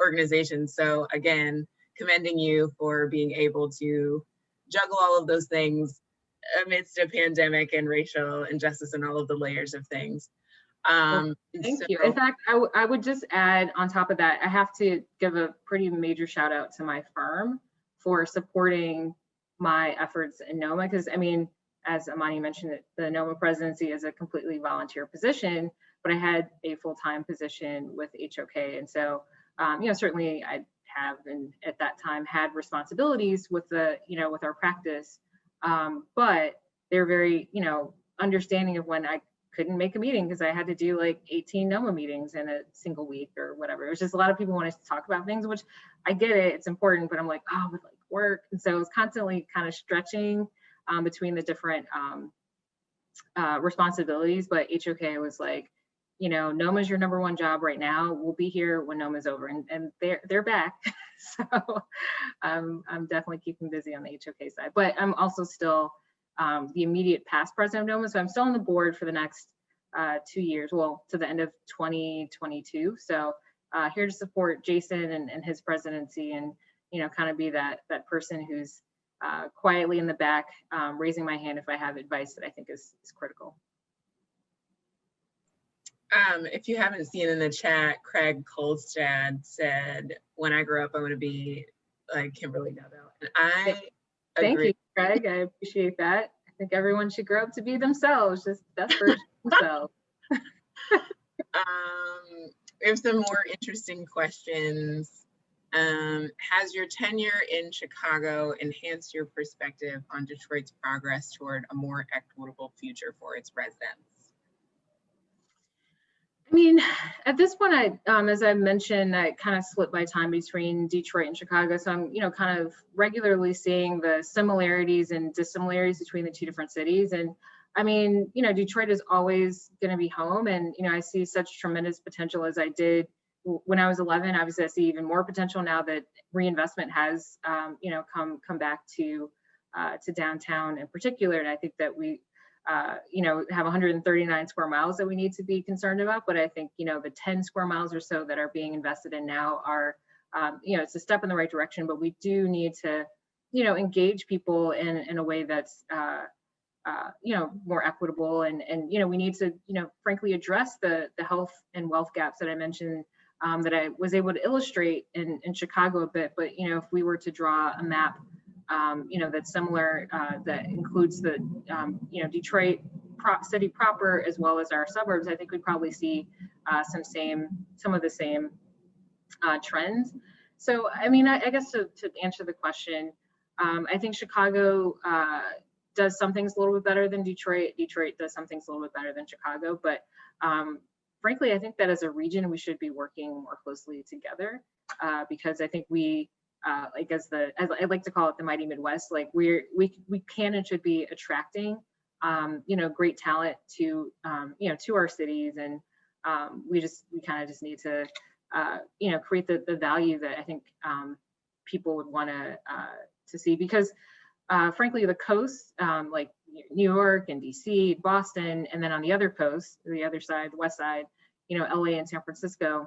organizations. So again, commending you for being able to juggle all of those things amidst a pandemic and racial injustice and all of the layers of things. Thank you. In fact, I would just add on top of that, I have to give a pretty major shout out to my firm for supporting my efforts in Noma, because I mean, as Amani mentioned, the Noma presidency is a completely volunteer position, but I had a full-time position with HOK. And so, certainly I have, and at that time had responsibilities with with our practice, but they're very, understanding of when I couldn't make a meeting because I had to do like 18 Noma meetings in a single week or whatever. It was just a lot of people wanted to talk about things, which I get it, it's important, but I'm like, oh, with like work. And so it was constantly kind of stretching between the different responsibilities. But HOK was like, Noma's your #1 job right now. We'll be here when Noma's over, and they're back. So I'm definitely keeping busy on the HOK side, but I'm also still the immediate past president of Noma. So I'm still on the board for the next 2 years, well, to the end of 2022. So here to support Jason and his presidency, and, kind of be that person who's quietly in the back, raising my hand if I have advice that I think is critical. If you haven't seen in the chat, Craig Kolstad said, when I grow up, I want to be like Kimberly Dowdell. And I Thank agree. you, Craig. I appreciate that. I think everyone should grow up to be themselves, just the best version of themselves. We have some more interesting questions. Has your tenure in Chicago enhanced your perspective on Detroit's progress toward a more equitable future for its residents? I mean, at this point, as I mentioned, I kind of split my time between Detroit and Chicago. So I'm, kind of regularly seeing the similarities and dissimilarities between the two different cities. And I mean, Detroit is always going to be home. And, I see such tremendous potential as I did when I was 11. Obviously, I see even more potential now that reinvestment has, come back to downtown in particular. And I think that we, have 139 square miles that we need to be concerned about. But I think, the 10 square miles or so that are being invested in now are, it's a step in the right direction, but we do need to, engage people in a way that's, more equitable. And we need to, frankly, address the health and wealth gaps that I mentioned, that I was able to illustrate in Chicago a bit. But, if we were to draw a map, that's similar, that includes the, Detroit city proper, as well as our suburbs, I think we'd probably see some of the same trends. So, I mean, I guess to answer the question, I think Chicago does some things a little bit better than Detroit. Detroit does some things a little bit better than Chicago. But frankly, I think that as a region, we should be working more closely together, because I think we, like as I like to call it, the mighty Midwest, like we can and should be attracting, great talent to, to our cities. And we kind of just need to, create the value that I think people would want to see, because frankly, the coast, like New York and DC, Boston, and then on the other coast, the other side, the west side, LA and San Francisco,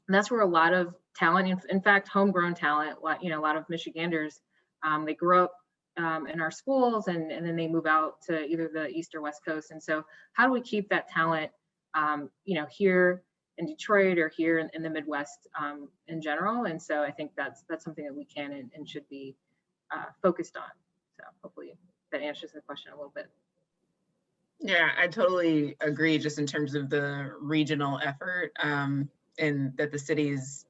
and that's where a lot of talent, in fact, homegrown talent, a lot of Michiganders, they grow up in our schools, and then they move out to either the East or West Coast. And so how do we keep that talent, here in Detroit or here in the Midwest in general? And so I think that's something that we can and should be focused on. So hopefully that answers the question a little bit. Yeah, I totally agree, just in terms of the regional effort, and that the cities,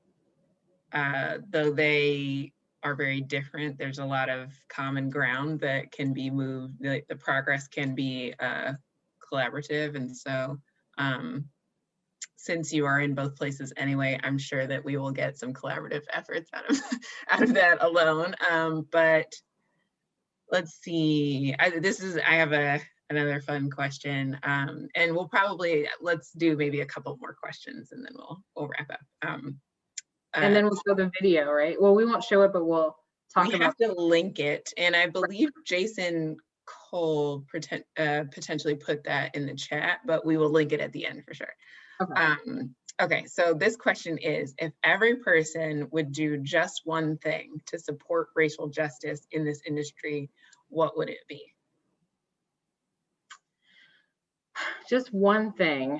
though they are very different, there's a lot of common ground that can be moved. The progress can be collaborative. And so since you are in both places anyway, I'm sure that we will get some collaborative efforts out of that alone. But let's see, I have another fun question, and let's do maybe a couple more questions, and then we'll wrap up. And then we'll show the video, right? Well, we won't show it, but we'll talk about. We have to link it, and I believe Jason Cole potentially put that in the chat, but we will link it at the end for sure. Okay. Okay, so this question is, if every person would do just one thing to support racial justice in this industry, what would it be? Just one thing.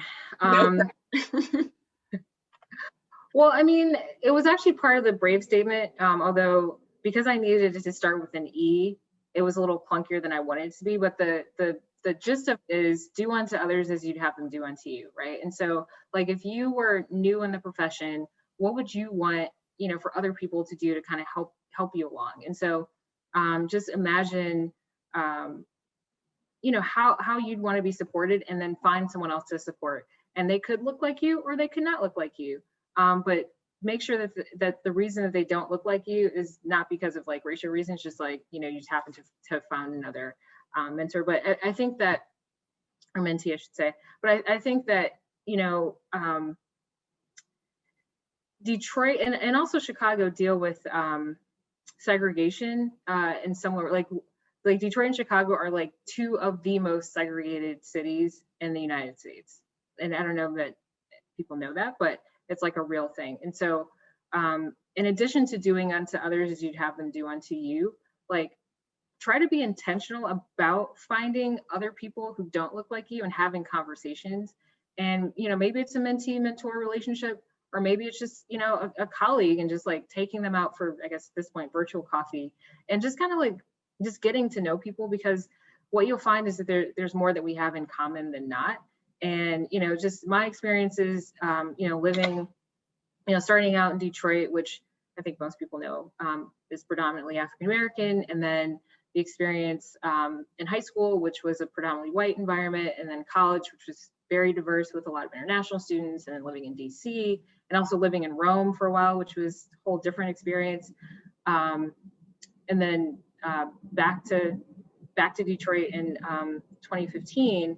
Well, I mean, it was actually part of the BRAVE statement, although because I needed it to start with an E, it was a little clunkier than I wanted it to be. But the gist of it is, do unto others as you'd have them do unto you, right? And so, like, if you were new in the profession, what would you want, for other people to do to kind of help you along? And so, just imagine, how you'd want to be supported, and then find someone else to support. And they could look like you, or they could not look like you. But make sure that the reason that they don't look like you is not because of like racial reasons, just like, you just happen to have found another mentor. But I think that, or mentee, I should say, but I think that, Detroit and also Chicago deal with segregation and similar, like Detroit and Chicago are like two of the most segregated cities in the United States. And I don't know that people know that, but it's like a real thing. And so in addition to doing unto others as you'd have them do unto you, like, try to be intentional about finding other people who don't look like you and having conversations. And, maybe it's a mentee-mentor relationship, or maybe it's just, a colleague, and just like taking them out for, I guess at this point, virtual coffee, and just kind of like just getting to know people, because what you'll find is that there's more that we have in common than not. And, just my experiences, living, starting out in Detroit, which, I think most people know, is predominantly African American, and then the experience in high school, which was a predominantly white environment, and then college, which was very diverse with a lot of international students, and then living in DC, and also living in Rome for a while, which was a whole different experience. And then back to Detroit in 2015.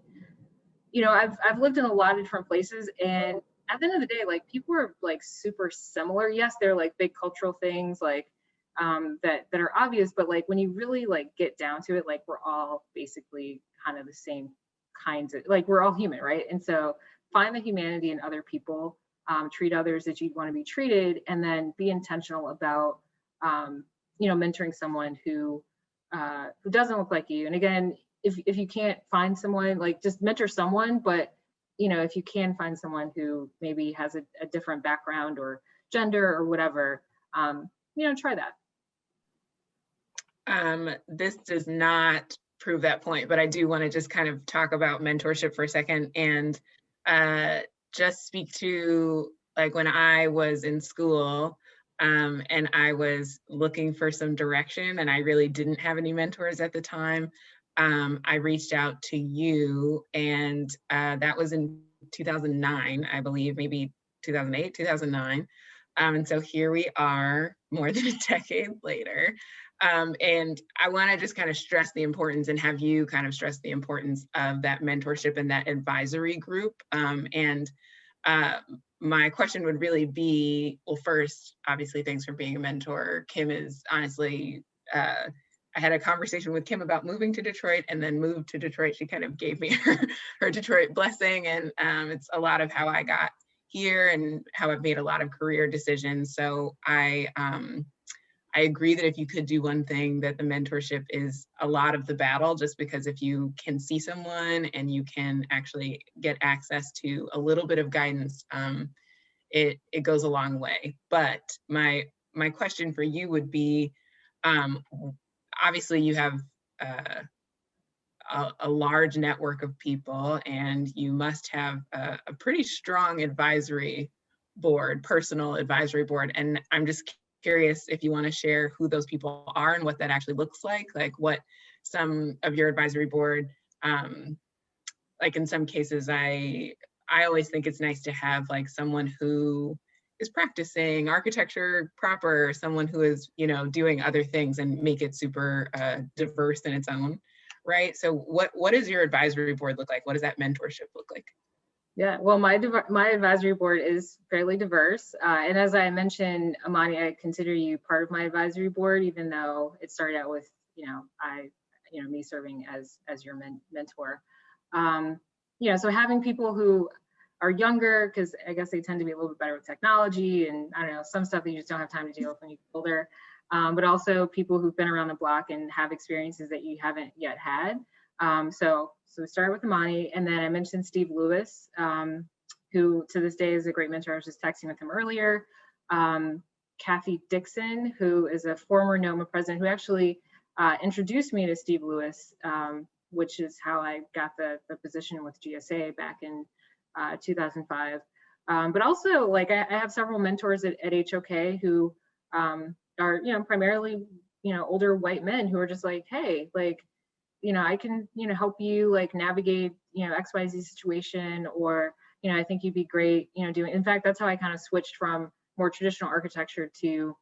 You know, I've lived in a lot of different places, and at the end of the day, like, people are like super similar. Yes, they're like big cultural things like that are obvious, but like when you really like get down to it, like we're all basically kind of the same kinds of, like, we're all human, right? And so find the humanity in other people, treat others as you'd want to be treated, and then be intentional about you know, mentoring someone who doesn't look like you. And again, if you can't find someone, like, just mentor someone, but you know, if you can find someone who maybe has a different background or gender or whatever, you know, try that. This does not prove that point, but I do want to just kind of talk about mentorship for a second, and just speak to, like, when I was in school, and I was looking for some direction, and I really didn't have any mentors at the time. I reached out to you, and that was in 2009, I believe, maybe 2008, 2009. And so here we are, more than a decade later. And I want to just kind of stress the importance, and have you kind of stress the importance of that mentorship and that advisory group. My question would really be, well, first, obviously, thanks for being a mentor. Kim is honestly, I had a conversation with Kim about moving to Detroit, and then moved to Detroit. She kind of gave me her Detroit blessing, and it's a lot of how I got here and how I've made a lot of career decisions. So I agree that if you could do one thing, that the mentorship is a lot of the battle, just because if you can see someone and you can actually get access to a little bit of guidance, it goes a long way. But my question for you would be, obviously you have a large network of people, and you must have a pretty strong advisory board, personal advisory board. And I'm just curious if you want to share who those people are and what that actually looks like what some of your advisory board, like in some cases, I always think it's nice to have like someone who is practicing architecture proper, someone who is, you know, doing other things, and make it super diverse in its own, right? So what does your advisory board look like? What does that mentorship look like? Yeah, well, my advisory board is fairly diverse. And as I mentioned, Amani, I consider you part of my advisory board, even though it started out with, you know, me serving as your mentor. You know, so having people who are younger, because I guess they tend to be a little bit better with technology, and I don't know, some stuff that you just don't have time to deal with when you get older. But also people who've been around the block and have experiences that you haven't yet had. So we started with Amani, and then I mentioned Steve Lewis, who to this day is a great mentor. I was just texting with him earlier. Kathy Dixon, who is a former Noma president, who actually introduced me to Steve Lewis, which is how I got the position with GSA back in 2005. But also, like, I have several mentors at HOK who are, you know, primarily, you know, older white men who are just like, hey, like, you know, I can, you know, help you like navigate, you know, XYZ situation, or, you know, I think you'd be great, you know, doing, in fact, that's how I kind of switched from more traditional architecture to,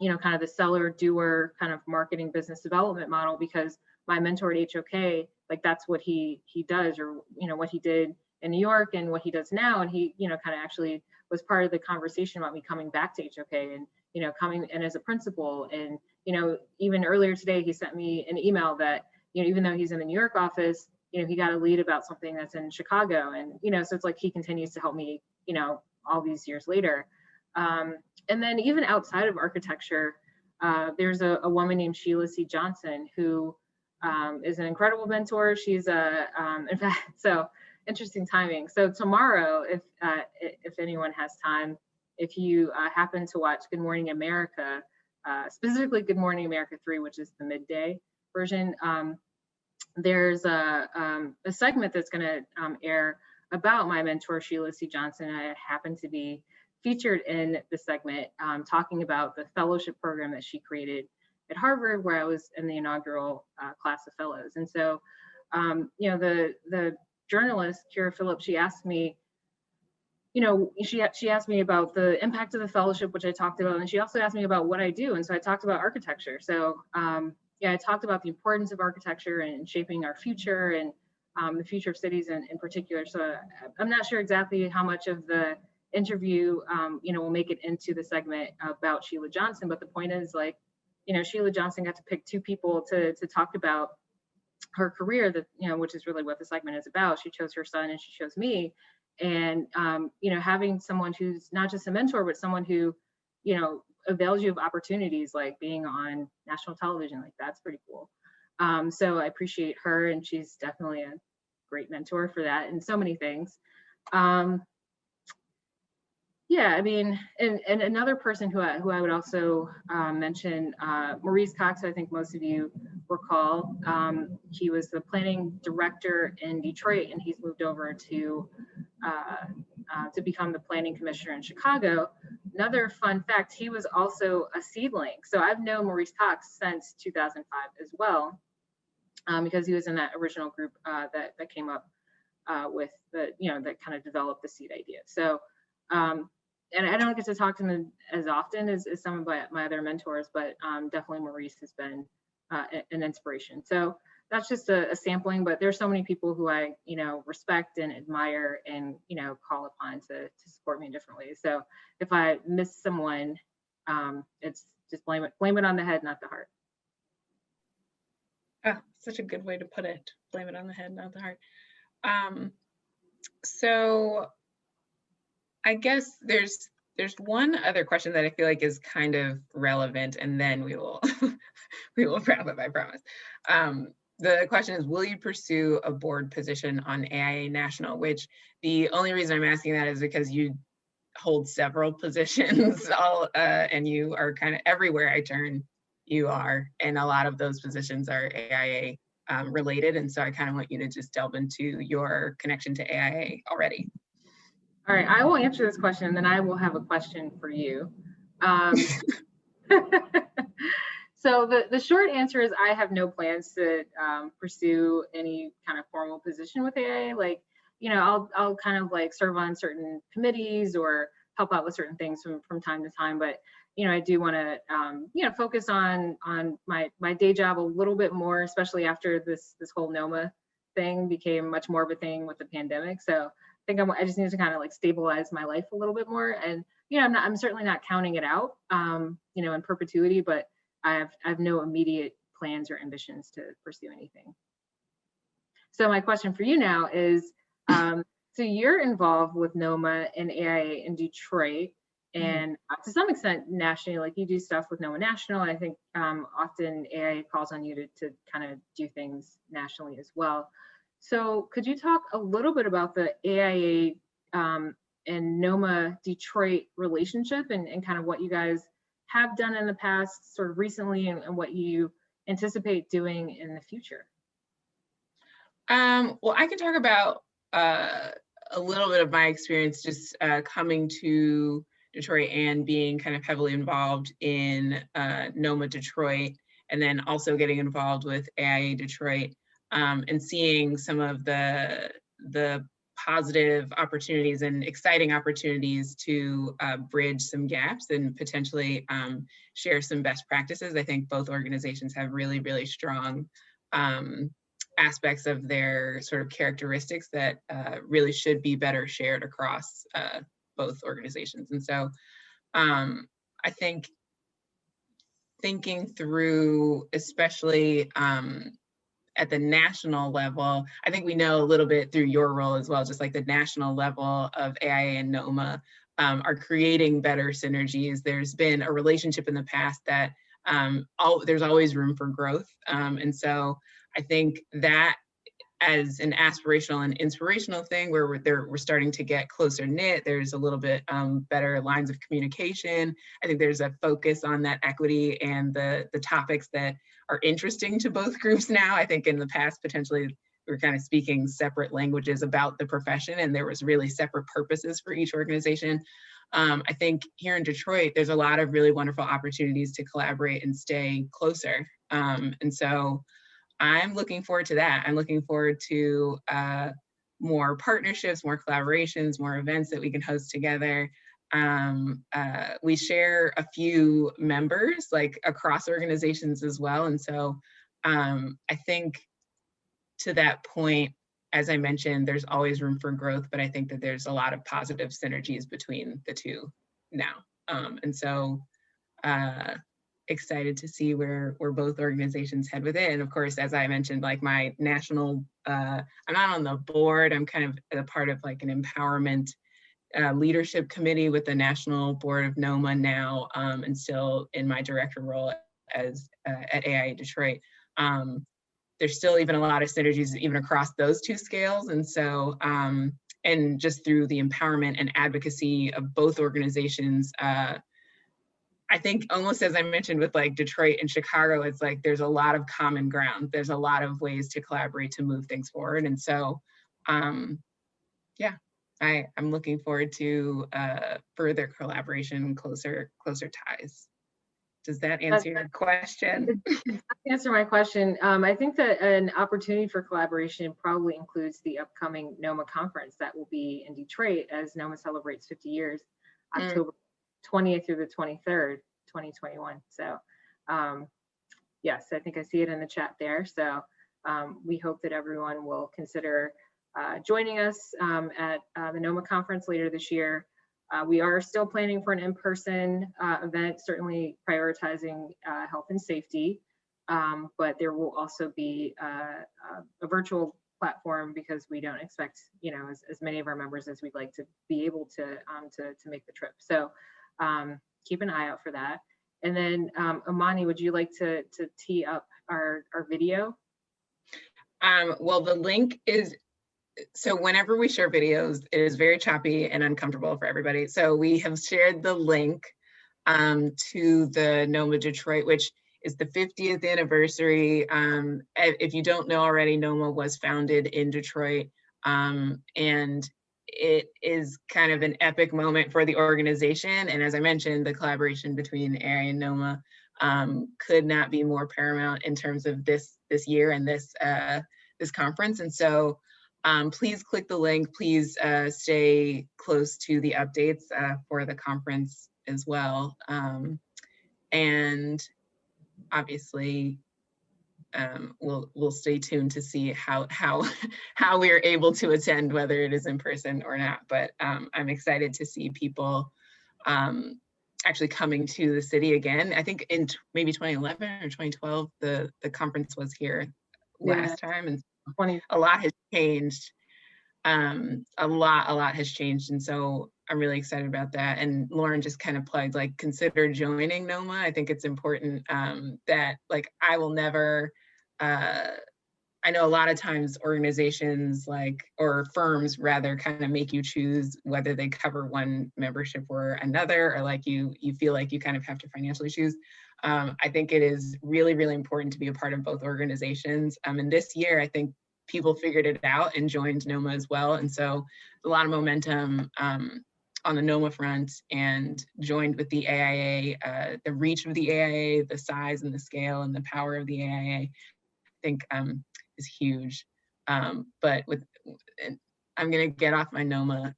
you know, kind of the seller doer kind of marketing business development model, because my mentor at HOK, like, that's what he does, or, you know, what he did in New York and what he does now. And he, you know, kind of actually was part of the conversation about me coming back to HOK, and, you know, coming in as a principal. And, you know, even earlier today, he sent me an email that, you know, even though he's in the New York office, you know, he got a lead about something that's in Chicago. And, you know, so it's like he continues to help me, you know, all these years later. And then even outside of architecture, there's a woman named Sheila C. Johnson, who is an incredible mentor. She's in fact, so interesting timing. So tomorrow, if anyone has time, if you happen to watch Good Morning America, specifically Good Morning America 3, which is the midday version, there's a segment that's going to air about my mentor, Sheila C. Johnson. I happen to be featured in the segment, talking about the fellowship program that she created at Harvard, where I was in the inaugural class of fellows. And so, you know, the journalist, Kira Phillips, she asked me, you know, she asked me about the impact of the fellowship, which I talked about, and she also asked me about what I do. And so I talked about architecture. So yeah, I talked about the importance of architecture and shaping our future and the future of cities in particular. So I'm not sure exactly how much of the interview, you know, will make it into the segment about Sheila Johnson, but the point is, like, you know, Sheila Johnson got to pick two people to talk about her career, that, you know, which is really what the segment is about. She chose her son and she chose me. And, you know, having someone who's not just a mentor, but someone who, you know, avails you of opportunities like being on national television, like that's pretty cool. So I appreciate her, and she's definitely a great mentor for that and so many things. Yeah, I mean, and another person who I would also mention, Maurice Cox, I think most of you recall. He was the planning director in Detroit, and he's moved over to become the planning commissioner in Chicago. Another fun fact, he was also a seedling. So I've known Maurice Cox since 2005 as well, because he was in that original group that came up with the, you know, that kind of developed the seed idea. So, and I don't get to talk to him as often as some of my other mentors, but definitely Maurice has been an inspiration. So that's just a sampling, but there's so many people who I, you know, respect and admire and, you know, call upon to support me in different ways. So if I miss someone, it's just blame it on the head, not the heart. Oh, such a good way to put it. Blame it on the head, not the heart. So I guess there's one other question that I feel like is kind of relevant, and then we will we will wrap up, I promise. The question is, will you pursue a board position on AIA National? Which the only reason I'm asking that is because you hold several positions, and you are kind of everywhere I turn, you are, and a lot of those positions are AIA related. And so I kind of want you to just delve into your connection to AIA already. All right, I will answer this question, and then I will have a question for you. So the short answer is I have no plans to pursue any kind of formal position with AIA. Like, you know, I'll kind of like serve on certain committees or help out with certain things from time to time. But, you know, I do want to, you know, focus on my day job a little bit more, especially after this whole Noma thing became much more of a thing with the pandemic. So I think I just need to kind of like stabilize my life a little bit more. And, you know, I'm certainly not counting it out, you know, in perpetuity, but I have no immediate plans or ambitions to pursue anything. So my question for you now is, so you're involved with Noma and AIA in Detroit, and to some extent nationally, like you do stuff with Noma National. I think often AIA calls on you to kind of do things nationally as well. So could you talk a little bit about the AIA and Noma Detroit relationship and kind of what you guys have done in the past, sort of recently, and what you anticipate doing in the future? Well, I can talk about a little bit of my experience just coming to Detroit and being kind of heavily involved in Noma Detroit, and then also getting involved with AIA Detroit, and seeing some of the positive opportunities and exciting opportunities to bridge some gaps and potentially share some best practices. I think both organizations have really, really strong aspects of their sort of characteristics that really should be better shared across both organizations. And so I think thinking through, especially at the national level, I think we know a little bit through your role as well, just like the national level of AIA and Noma are creating better synergies. There's been a relationship in the past that there's always room for growth. And so I think that as an aspirational and inspirational thing where we're starting to get closer knit, there's a little bit better lines of communication. I think there's a focus on that equity and the topics that are interesting to both groups now. I think in the past, potentially, we were kind of speaking separate languages about the profession, and there was really separate purposes for each organization. I think here in Detroit, there's a lot of really wonderful opportunities to collaborate and stay closer. And so I'm looking forward to that. I'm looking forward to more partnerships, more collaborations, more events that we can host together. We share a few members like across organizations as well. And so I think to that point, as I mentioned, there's always room for growth, but I think that there's a lot of positive synergies between the two now. And so excited to see where both organizations head with it. And of course, as I mentioned, like my national, I'm not on the board, I'm kind of a part of like an empowerment leadership committee with the National Board of Noma now, and still in my director role as at AIA Detroit. There's still even a lot of synergies even across those two scales. And so, and just through the empowerment and advocacy of both organizations, I think almost as I mentioned with like Detroit and Chicago, it's like there's a lot of common ground. There's a lot of ways to collaborate to move things forward. And so, yeah, I'm looking forward to further collaboration and closer ties. Does that answer your question? Answer my question. I think that an opportunity for collaboration probably includes the upcoming Noma conference that will be in Detroit as Noma celebrates 50 years, October 20th through the 23rd, 2021. So yes, I think I see it in the chat there. So we hope that everyone will consider joining us at the Noma conference later this year. We are still planning for an in-person event, certainly prioritizing health and safety, but there will also be a virtual platform because we don't expect, you know, as many of our members as we'd like to be able to make the trip. So keep an eye out for that. And then Amani, would you like to tee up our video? Well, the link is, so whenever we share videos, it is very choppy and uncomfortable for everybody. So we have shared the link to the Noma Detroit, which is the 50th anniversary. If you don't know already, Noma was founded in Detroit, and it is kind of an epic moment for the organization. And as I mentioned, the collaboration between AIA and Noma could not be more paramount in terms of this year and this conference. And so please click the link. Please stay close to the updates for the conference as well. And obviously, we'll stay tuned to see how we are able to attend, whether it is in person or not. But I'm excited to see people actually coming to the city again. I think in maybe 2011 or 2012, the conference was here last time, and a lot has changed. A lot has changed, and so I'm really excited about that. And Lauren just kind of plugged, like, consider joining Noma. I think it's important that, like, I will never, I know a lot of times organizations, like, or firms rather, kind of make you choose whether they cover one membership or another, or like you feel like you kind of have to financially choose. I think it is really, really important to be a part of both organizations. And this year, I think people figured it out and joined Noma as well. And so a lot of momentum on the Noma front, and joined with the AIA, the reach of the AIA, the size and the scale and the power of the AIA, I think is huge. But I'm gonna get off my Noma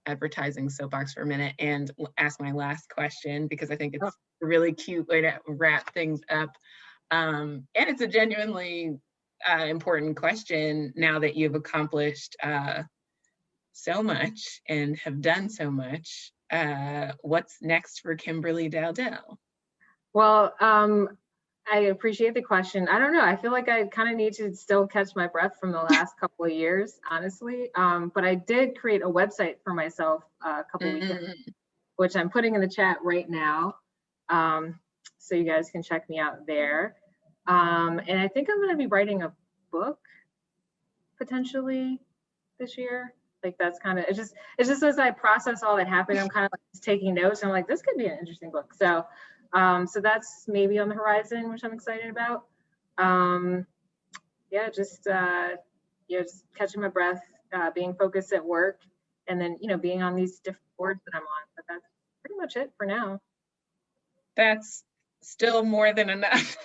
advertising soapbox for a minute and ask my last question, because I think it's a really cute way to wrap things up. And it's a genuinely important question now that you've accomplished so much and have done so much. What's next for Kimberly Dowdell? Well, I appreciate the question. I don't know. I feel like I kind of need to still catch my breath from the last couple of years, honestly. But I did create a website for myself a couple of weeks ago, which I'm putting in the chat right now. So you guys can check me out there. And I think I'm going to be writing a book potentially this year. Like, that's kind of, it's just as I process all that happened, I'm kind of like just taking notes. And I'm like, this could be an interesting book. So, so that's maybe on the horizon, which I'm excited about. Yeah, just catching my breath, being focused at work, and then, you know, being on these different boards that I'm on. But that's pretty much it for now. That's still more than enough.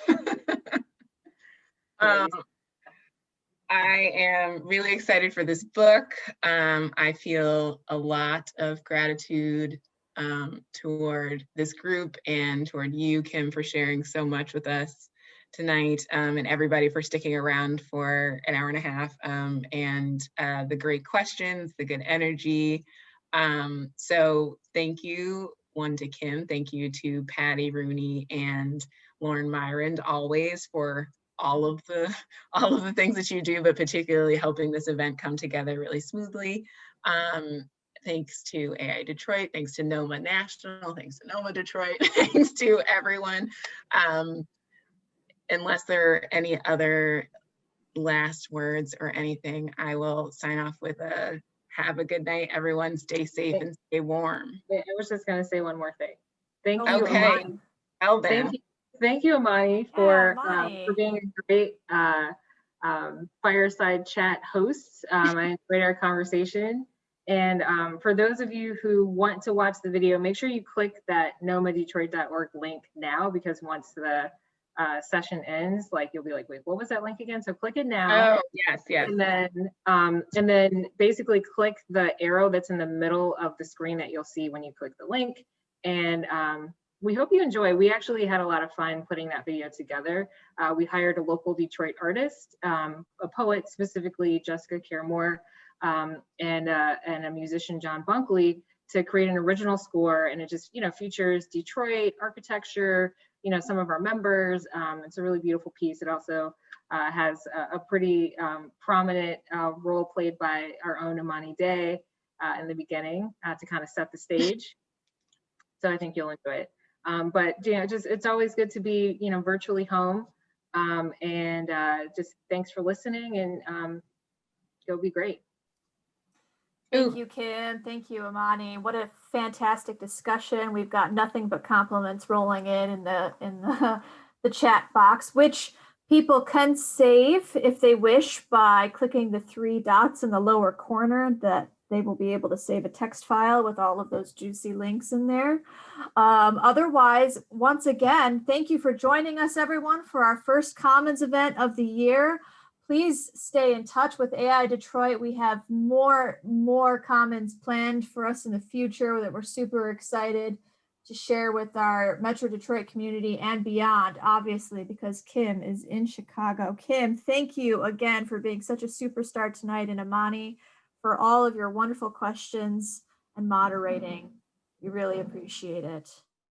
I am really excited for this book. I feel a lot of gratitude toward this group and toward you, Kim, for sharing so much with us tonight, and everybody for sticking around for an hour and a half, and the great questions, the good energy. So thank you, one, to Kim, thank you to Patty Rooney and Lauren Myrand, always, for all of the things that you do, but particularly helping this event come together really smoothly. Thanks to AIA Detroit, thanks to Noma National, thanks to Noma Detroit, thanks to everyone. Unless there are any other last words or anything, I will sign off with a have a good night, everyone. Stay safe and stay warm. I was just going to say one more thing. Thank you, Okay. Amani. Well then. Thank you, Amani, for being a great fireside chat host. I enjoyed our conversation. And for those of you who want to watch the video, make sure you click that nomadetroit.org link now, because once the session ends, like, you'll be like, wait, what was that link again? So click it now. Oh, yes, yes. And then basically click the arrow that's in the middle of the screen that you'll see when you click the link. And we hope you enjoy. We actually had a lot of fun putting that video together. We hired a local Detroit artist, a poet, specifically Jessica Caremore, and a musician, John Bunkley, to create an original score. And it just, you know, features Detroit architecture, you know, some of our members. It's a really beautiful piece. It also has a pretty prominent role played by our own Imani Day in the beginning to kind of set the stage. So I think you'll enjoy it. But, you know, just, it's always good to be, you know, virtually home. And just thanks for listening, and it'll be great. Thank you, Kim. Thank you, Imani. What a fantastic discussion. We've got nothing but compliments rolling in the chat box, which people can save if they wish by clicking the 3 dots in the lower corner. That they will be able to save a text file with all of those juicy links in there. Otherwise, once again, thank you for joining us, everyone, for our first Commons event of the year. Please stay in touch with AIA Detroit. We have more Commons planned for us in the future that we're super excited to share with our Metro Detroit community and beyond, obviously, because Kim is in Chicago. Kim, thank you again for being such a superstar tonight, and Imani, for all of your wonderful questions and moderating. We really appreciate it.